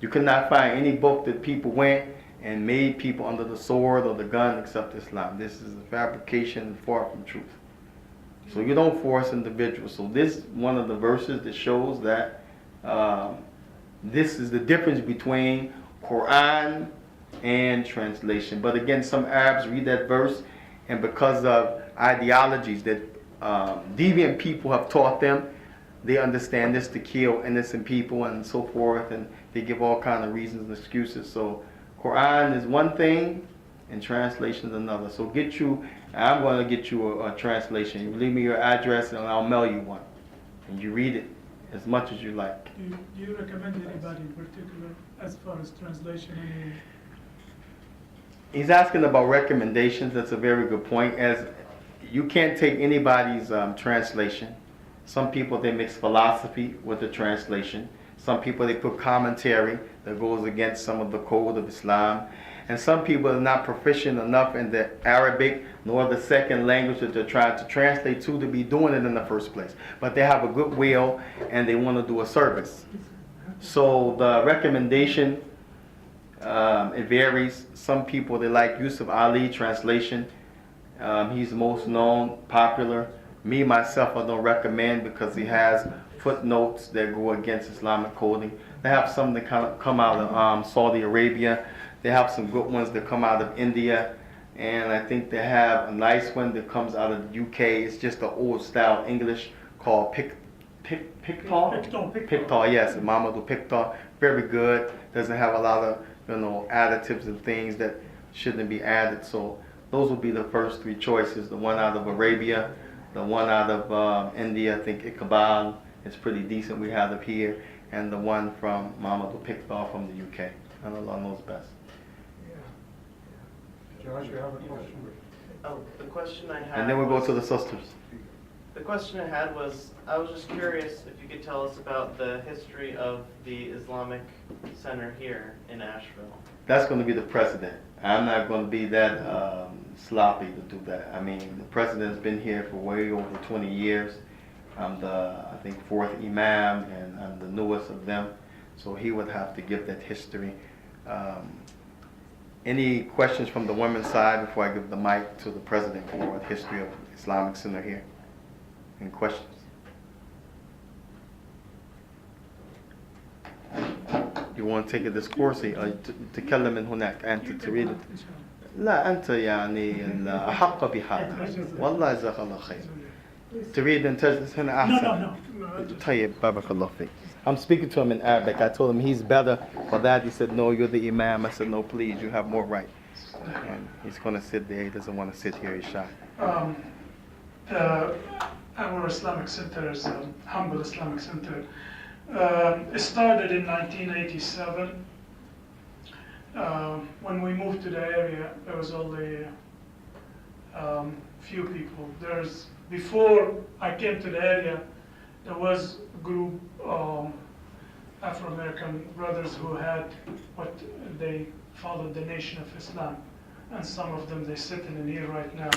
You cannot find any book that people went and made people under the sword or the gun accept Islam. This is a fabrication and far from truth. So you don't force individuals. So this is one of the verses that shows that this is the difference between Quran and translation. But again, some Arabs read that verse, and because of ideologies that deviant people have taught them, they understand this to kill innocent people and so forth, and they give all kind of reasons and excuses. So Quran is one thing and translation is another. So I'm going to get you a translation. You leave me your address and I'll mail you one, and you read it as much as you like. Do you recommend anybody in particular as far as translation? He's asking about recommendations. That's a very good point. As you can't take anybody's translation. Some people, they mix philosophy with the translation. Some people, they put commentary that goes against some of the code of Islam. And some people are not proficient enough in the Arabic nor the second language that they're trying to translate to be doing it in the first place. But they have a good will and they want to do a service. So the recommendation, it varies. Some people, they like Yusuf Ali translation. He's the most known, popular. Me, myself, I don't recommend because he has footnotes that go against Islamic coding. They have some that come out of Saudi Arabia. They have some good ones that come out of India. And I think they have a nice one that comes out of the UK. It's just an old style English called Pictal, yes, Mamadou Pictal. Very good. Doesn't have a lot of additives and things that shouldn't be added. So those will be the first three choices. The one out of Arabia, the one out of India, I think Iqbal, it's pretty decent. We have it here, and the one from Mamadou Pictal from the UK. And Allah knows best. Josh, you have a question? Oh, the question I had. And then we go to the sisters. The question I had was, I was just curious if you could tell us about the history of the Islamic Center here in Asheville. That's going to be the president. I'm not going to be that sloppy to do that. I mean, the president's been here for way over 20 years. I'm the, I think, fourth imam, and I'm the newest of them. So he would have to give that history. Any questions from the women's side before I give the mic to the president for the history of Islamic Center here? Any questions? You want to take a discourse تتكلم من هناك أنت تريد لا أنت يعني الأحق بهذا والله جزاك الله خير تريد أن تجلس هنا أحسن طيب بارك الله فيك. I'm speaking to him in Arabic. I told him he's better for that. He said, no, you're the imam. I said, no, please, you have more right. And he's going to sit there. He doesn't want to sit here. He's shy. Our Islamic Center is a humble Islamic Center. It started in 1987. When we moved to the area, there was only few people. Before I came to the area, there was a group of Afro-American brothers who had what they followed the Nation of Islam. And some of them, they're sitting in here right now.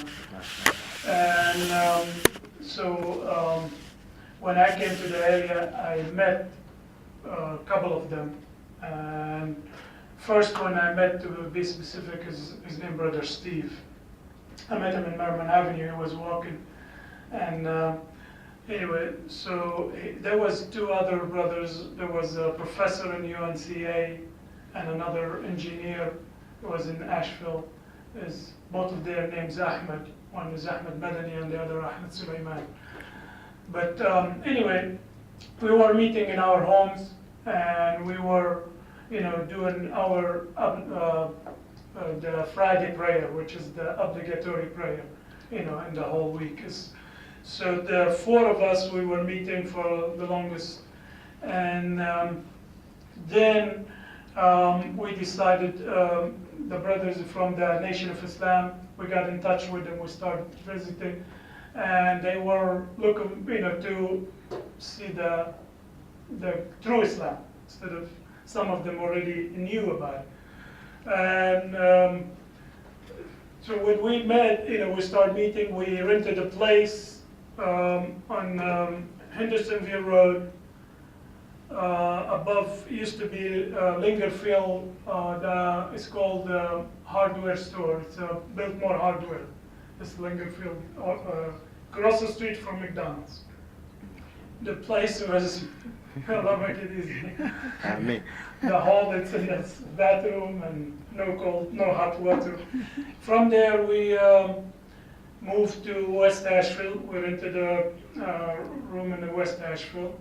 And when I came to the area, I met a couple of them. And first one I met, to be specific, is his name Brother Steve. I met him in Merriman Avenue. He was walking. And anyway, so there was two other brothers. There was a professor in UNCA and another engineer who was in Asheville. Both of their names Ahmed. One is Ahmed Madani and the other Ahmed Sulaiman. But anyway, we were meeting in our homes, and we were, doing our the Friday prayer, which is the obligatory prayer, in the whole week. So the four of us, we were meeting for the longest, and then we decided, the brothers from the Nation of Islam, we got in touch with them, we started visiting, and they were looking, to see the true Islam, instead of some of them already knew about it. And so when we met, we started meeting, we rented a place on Hendersonville Road. Above used to be Lingerfield. It's called Hardware Store. It's Biltmore Hardware. It's Lingerfield, across the street from McDonald's. The place was, I'll make it easy. The hall that's in the bathroom, and no hot water. From there we moved to West Asheville. We rented a room in the West Asheville.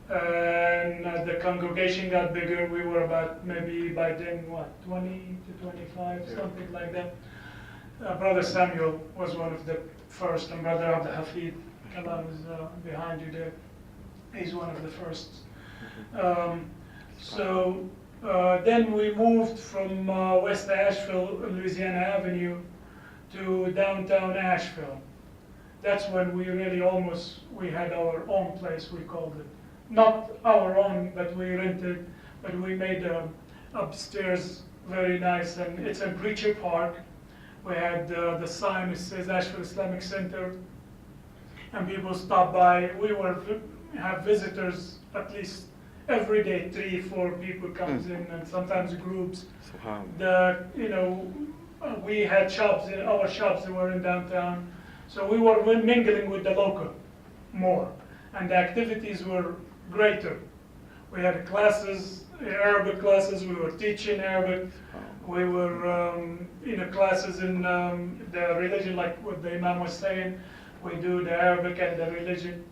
And as the congregation got bigger, we were about maybe by then, 20 to 25, something like that. Brother Samuel was one of the first, and Brother Abdul Hafid, Kalam is behind you there. He's one of the first. Then we moved from West Asheville, Louisiana Avenue, to downtown Asheville. That's when we really we had our own place, we called it. Not our own, but we rented, but we made upstairs very nice, and it's a Breacher Park. We had the sign that says Asheville Islamic Center, and people stop by. We have visitors at least every day, 3-4 people comes in, and sometimes groups. We had shops, our shops that were in downtown. So we were mingling with the local more, and the activities were greater. We had classes, Arabic classes, we were teaching Arabic, we were classes in the religion, like what the Imam was saying, we do the Arabic and the religion.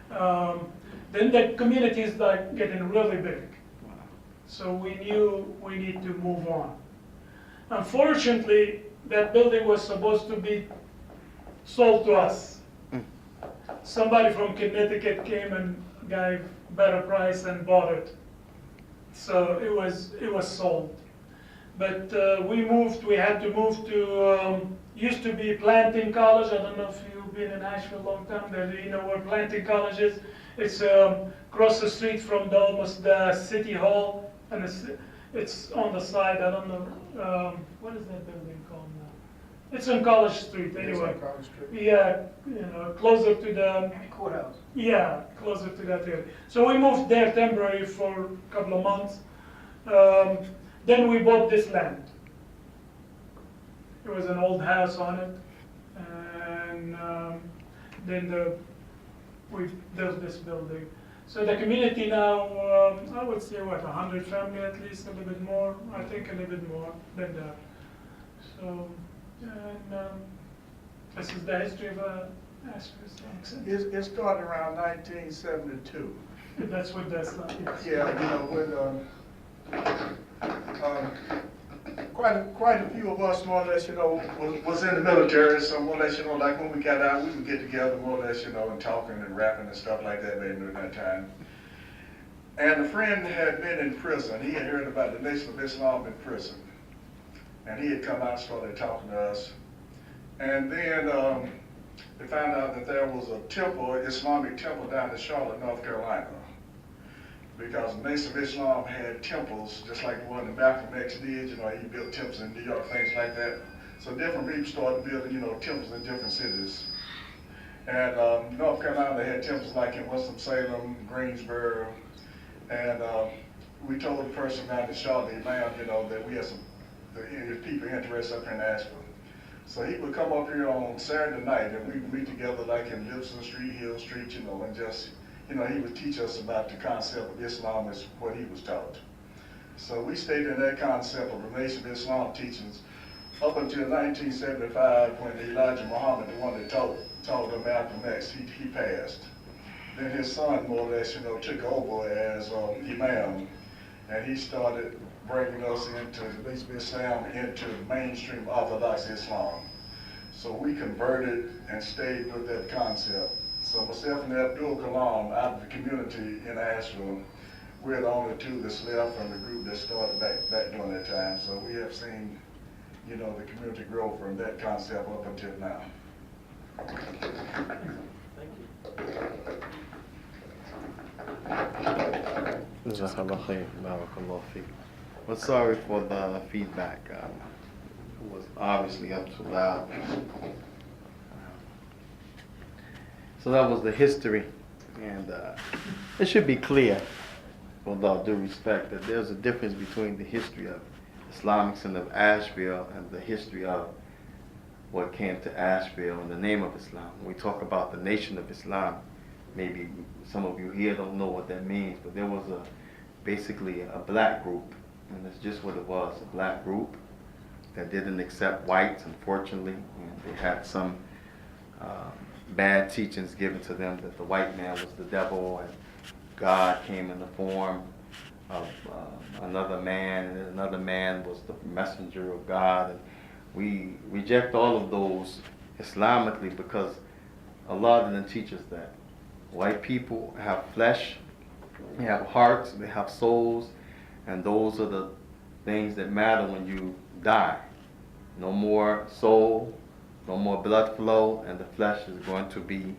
Then the community is like getting really big. So we knew we need to move on. Unfortunately, that building was supposed to be sold to us. Somebody from Connecticut came and gave better price and bought it. So it was sold. But we had to move to, used to be Planting College. I don't know if you've been in Asheville a long time. You know where Planting College is? It's across the street from almost the city hall. And it's on the side, I don't know, what is that building called now? It's on College Street, anyway. It's on College Street. Yeah, closer to the... Courthouse. Yeah, closer to that area. So we moved there temporarily for a couple of months. Then we bought this land. There was an old house on it. And then we built this building. So the community now, I would say, 100 family at least, a little bit more. I think a little bit more than that. So, and this is the history of Asheville. It started around 1972. That's what that's like. Yeah, quite a few of us, more or less, was in the military, so more or less, like when we got out, we would get together more or less, and talking and rapping and stuff like that back during that time. And a friend had been in prison. He had heard about the Nation of Islam in prison. And he had come out and started talking to us. And then they found out that there was a temple, Islamic temple down in Charlotte, North Carolina. Because the Nation of Islam had temples, just like the one that Malcolm X did. He built temples in New York, things like that. So different people started building, temples in different cities. And North Carolina, they had temples like in Winston-Salem, Greensboro. And we told the person down in Charlotte, Imam, that we had some people interested up in Asheville. So he would come up here on Saturday night, and we would meet together like in Gibson Street, Hill Street, and just, he would teach us about the concept of Islam as what he was taught. So we stayed in that concept of the Nation of Islam teachings up until 1975 when Elijah Muhammad, the one that taught them Malcolm X, he passed. Then his son, more or less, took over as Imam, and he started bringing us into the Nation of Islam, into mainstream Orthodox Islam. So we converted and stayed with that concept. So myself and Abdul Kalam, out of the community in Asheville, we're the only two that's left from the group that started back during that time. So we have seen, the community grow from that concept up until now. Thank you. Jazakallah khair, barakallah feek. Well, sorry for the feedback. It was obviously up too loud. So that was the history, and it should be clear, with all due respect, that there's a difference between the history of Islamics and of Asheville and the history of what came to Asheville in the name of Islam. When we talk about the Nation of Islam, maybe some of you here don't know what that means, but there was basically a black group, and that's just what it was, a black group that didn't accept whites, unfortunately, and they had some bad teachings given to them that the white man was the devil and God came in the form of another man, and another man was the messenger of God. And we reject all of those Islamically because Allah didn't teach us that. White people have flesh, they have hearts, they have souls, and those are the things that matter when you die. No more soul, no more blood flow, and the flesh is going to be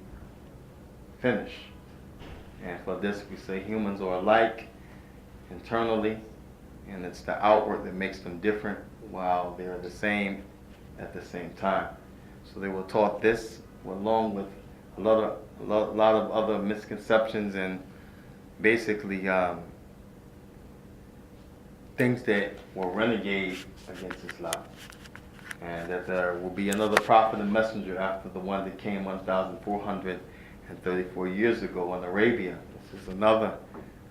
finished. And for this we say humans are alike internally, and it's the outward that makes them different while they're the same at the same time. So they were taught this along with a lot of other misconceptions and basically things that were renegade against Islam. and that there will be another prophet and messenger after the one that came 1,434 years ago in Arabia. This is another.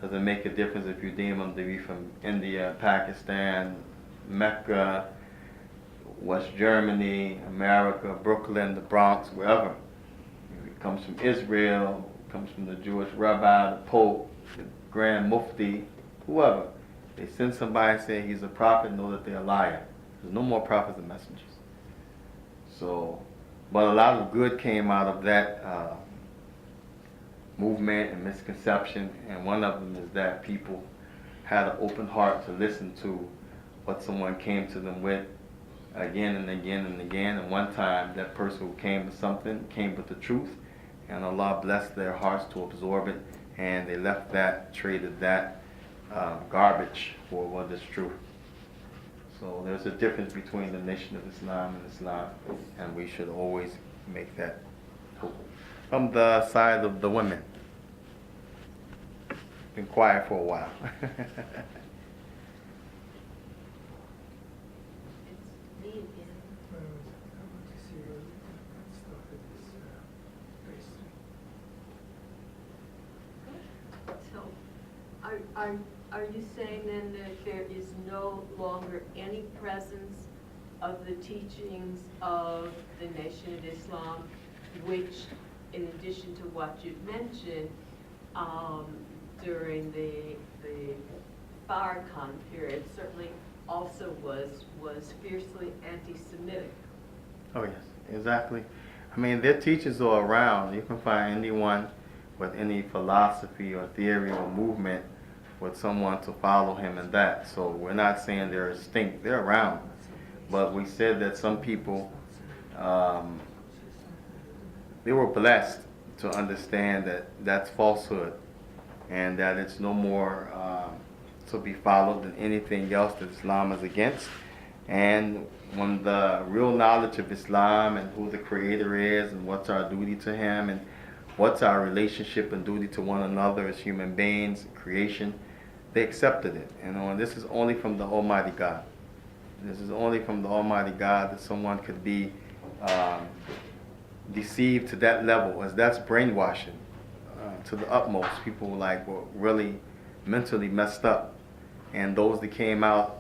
Doesn't make a difference if you deem them to be from India, Pakistan, Mecca, West Germany, America, Brooklyn, the Bronx, wherever. It comes from Israel, it comes from the Jewish rabbi, the Pope, the Grand Mufti, whoever. They send somebody and say he's a prophet, know that they're a liar. There's no more prophets and messengers. So, but a lot of good came out of that movement and misconception, and one of them is that people had an open heart to listen to what someone came to them with again and again and again. And one time that person who came with something came with the truth, and Allah blessed their hearts to absorb it, and they left that, traded that garbage for what is true. So there's a difference between the nation of Islam and Islam, and we should always make that hope. From the side of the women. Been quiet for a while. It's me again. I want to see what stuff it is based on. So, are you saying then that there is no longer any presence of the teachings of the Nation of Islam, which, in addition to what you've mentioned, during the Farrakhan period, certainly also was fiercely anti-Semitic? Oh yes, exactly. I mean, their teachers are around. You can find anyone with any philosophy or theory or movement with someone to follow him in that. So we're not saying they're extinct. They're around. But we said that some people, they were blessed to understand that that's falsehood, and that it's no more to be followed than anything else that Islam is against. And when the real knowledge of Islam and who the Creator is and what's our duty to Him and what's our relationship and duty to one another as human beings, creation, they accepted it. You know, and this is only from the Almighty God. This is only from the Almighty God that someone could be deceived to that level, as that's brainwashing to the utmost. People were really mentally messed up, and those that came out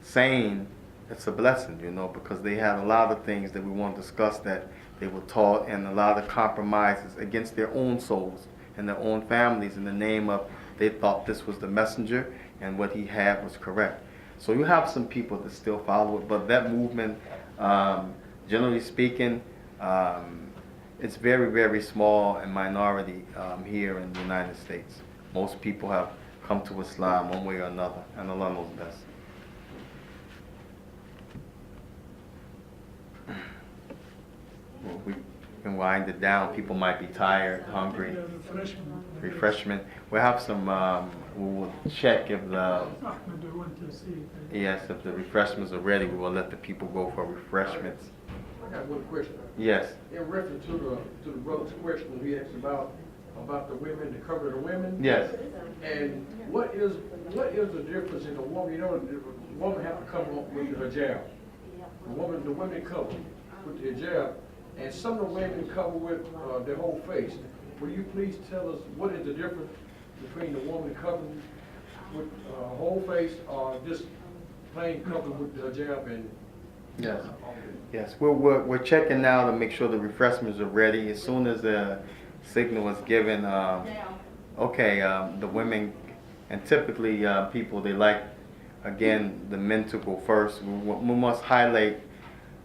sane, it's a blessing, you know, because they had a lot of things that we won't discuss that they were taught, and a lot of compromises against their own souls and their own families in the name of they thought this was the messenger and what he had was correct. So you have some people that still follow it, but that movement, generally speaking, it's very, very small and minority here in the United States. Most people have come to Islam one way or another, and Allah knows best. Well, we can wind it down. People might be tired, hungry. Refreshment. We'll have some, we will check if the, yes, if the refreshments are ready, we will let the people go for refreshments. I got one question. Yes. In reference to the brother's question, he asked about the women, the cover of the women. Yes. And what is the difference in a woman? You know, the woman have to cover up with her hijab. The women cover with the hijab, and some of the women cover with their whole face. Will you please tell us what is the difference between the woman covering with her whole face or just plain covered with the hijab and? Yes. Yes. We're checking now to make sure the refreshments are ready. As soon as the signal is given, the women, and typically people, they like, again, the men to go first. We must highlight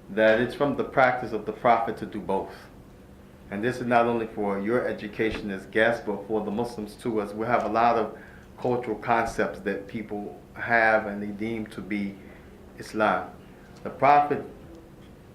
that it's from the practice of the Prophet to do both. And this is not only for your education as guests, but for the Muslims too, as we have a lot of cultural concepts that people have and they deem to be Islam. The Prophet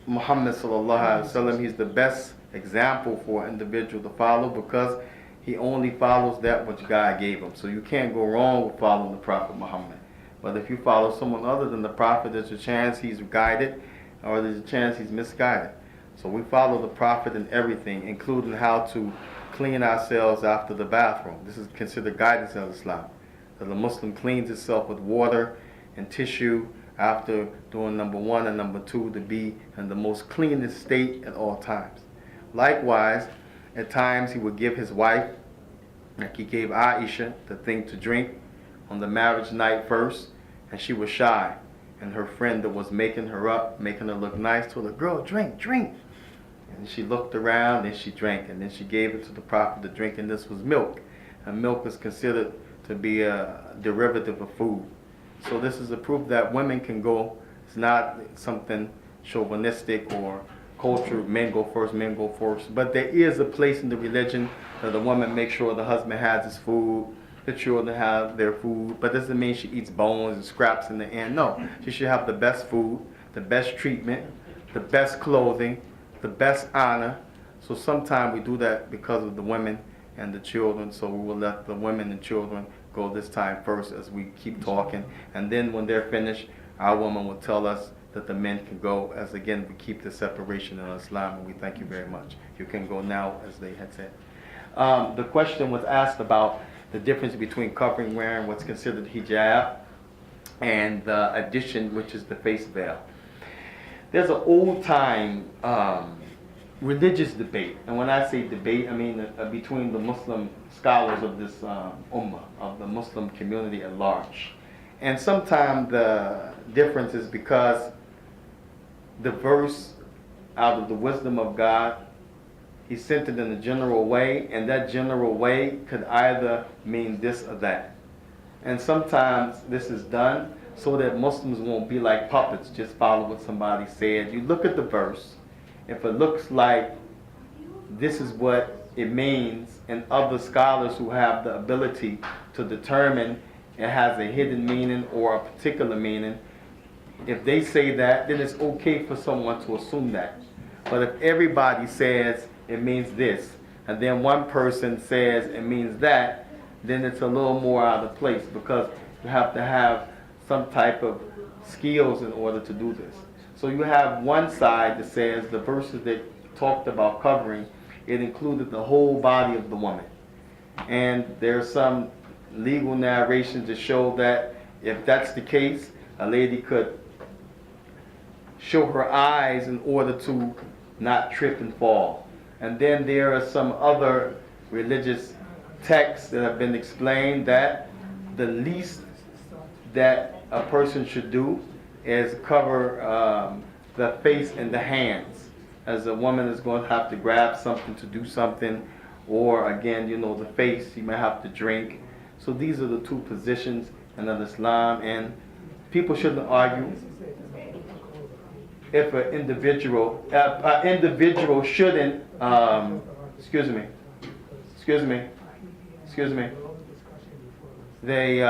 Muhammad sallallahu alaihi wasallam, he's the best example for an individual to follow because he only follows that which God gave him. So you can't go wrong with following the Prophet Muhammad. But if you follow someone other than the Prophet, there's a chance he's guided or there's a chance he's misguided. So we follow the Prophet in everything, including how to clean ourselves after the bathroom. This is considered guidance in Islam. So the Muslim cleans itself with water and tissue after doing number 1 and number 2 to be in the most cleanest state at all times. Likewise, at times he would give his wife, like he gave Aisha, the thing to drink on the marriage night first, and she was shy. And her friend that was making her up, making her look nice, told her, "Girl, drink, drink." And she looked around and she drank, and then she gave it to the prophet to drink, and this was milk. And milk is considered to be a derivative of food. So this is a proof that women can go, it's not something chauvinistic or culture, men go first, but there is a place in the religion that the woman makes sure the husband has his food, the children have their food, but doesn't mean she eats bones and scraps in the end. No, she should have the best food, the best treatment, the best clothing, the best honor. So sometimes we do that because of the women and the children, so we will let the women and children go this time first as we keep talking, and then when they're finished, our woman will tell us that the men can go, as again we keep the separation in Islam, and we thank you very much. You can go now, as they had said. The question was asked about the difference between covering, wearing what's considered hijab, and the addition, which is the face veil. There's an old time religious debate, and when I say debate, I mean between the Muslim scholars of this ummah, of the Muslim community at large. And sometimes the difference is because the verse out of the wisdom of God, he sent it in a general way, and that general way could either mean this or that. And sometimes this is done so that Muslims won't be like puppets, just follow what somebody said. You look at the verse, if it looks like this is what it means, and other scholars who have the ability to determine it has a hidden meaning or a particular meaning, if they say that, then it's okay for someone to assume that. But if everybody says it means this, and then one person says it means that, then it's a little more out of place, because you have to have some type of skills in order to do this. So you have one side that says the verses that talked about covering, it included the whole body of the woman. And there's some legal narrations that show that if that's the case, a lady could show her eyes in order to not trip and fall. And then there are some other religious texts that have been explained that the least that a person should do is cover the face and the hands, as a woman is going to have to grab something to do something, or again, you know, the face, you may have to drink. So these are the two positions in Islam, and people shouldn't argue if an individual shouldn't, they,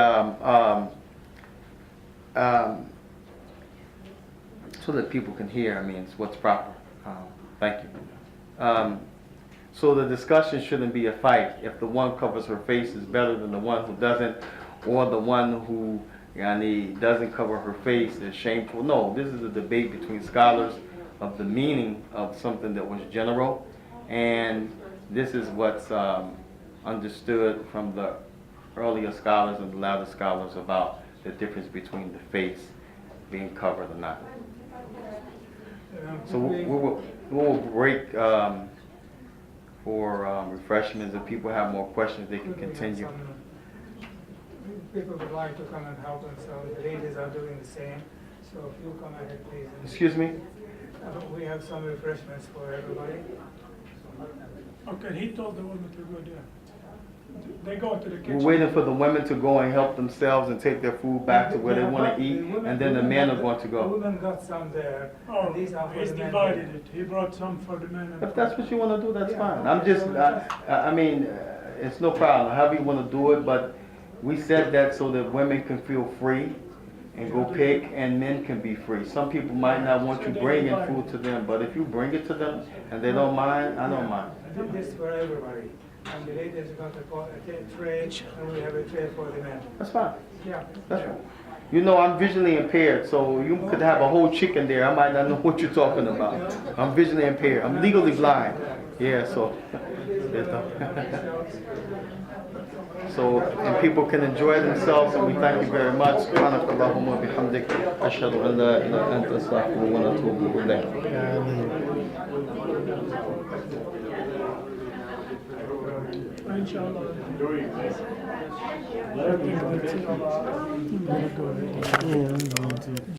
so that people can hear, I mean, it's what's proper. Thank you. So the discussion shouldn't be a fight. If the one covers her face is better than the one who doesn't, or the one who doesn't cover her face is shameful. No, this is a debate between scholars of the meaning of something that was general, and this is what's understood from the earlier scholars and the latter scholars about the difference between the face being covered or not. So we will break for refreshments. If people have more questions, they can continue. People would like to come and help themselves. The ladies are doing the same. So if you come ahead, please. Excuse me? We have some refreshments for everybody. Okay, he told the women to go there. They go to the kitchen. We're waiting for the women to go and help themselves and take their food back to where they want to eat, and then the men are going to The go. women got some there. Oh, and these are for he's the men. divided it. He brought some for the men. And If that's what you want to do, that's fine. I'm just, I mean, it's no problem. However you want to do it, but we said that so that women can feel free and go pick, and men can be free. Some people might not want you bringing food to them, but if you bring it to them and they don't mind, I don't mind. This is for everybody. And the ladies got a tray, and we have a tray for the men. That's fine. Yeah. That's fine. You know, I'm visually impaired, so you could have a whole chicken there. I might not know what you're talking about. I'm visually impaired. I'm legally blind. Yeah, so. So, and people can enjoy themselves, and we thank you very much. سبحانك اللهم وبحمدك أشهد أن لا إله إلا أنت أستغفرك ونتوب إليك. Inshallah.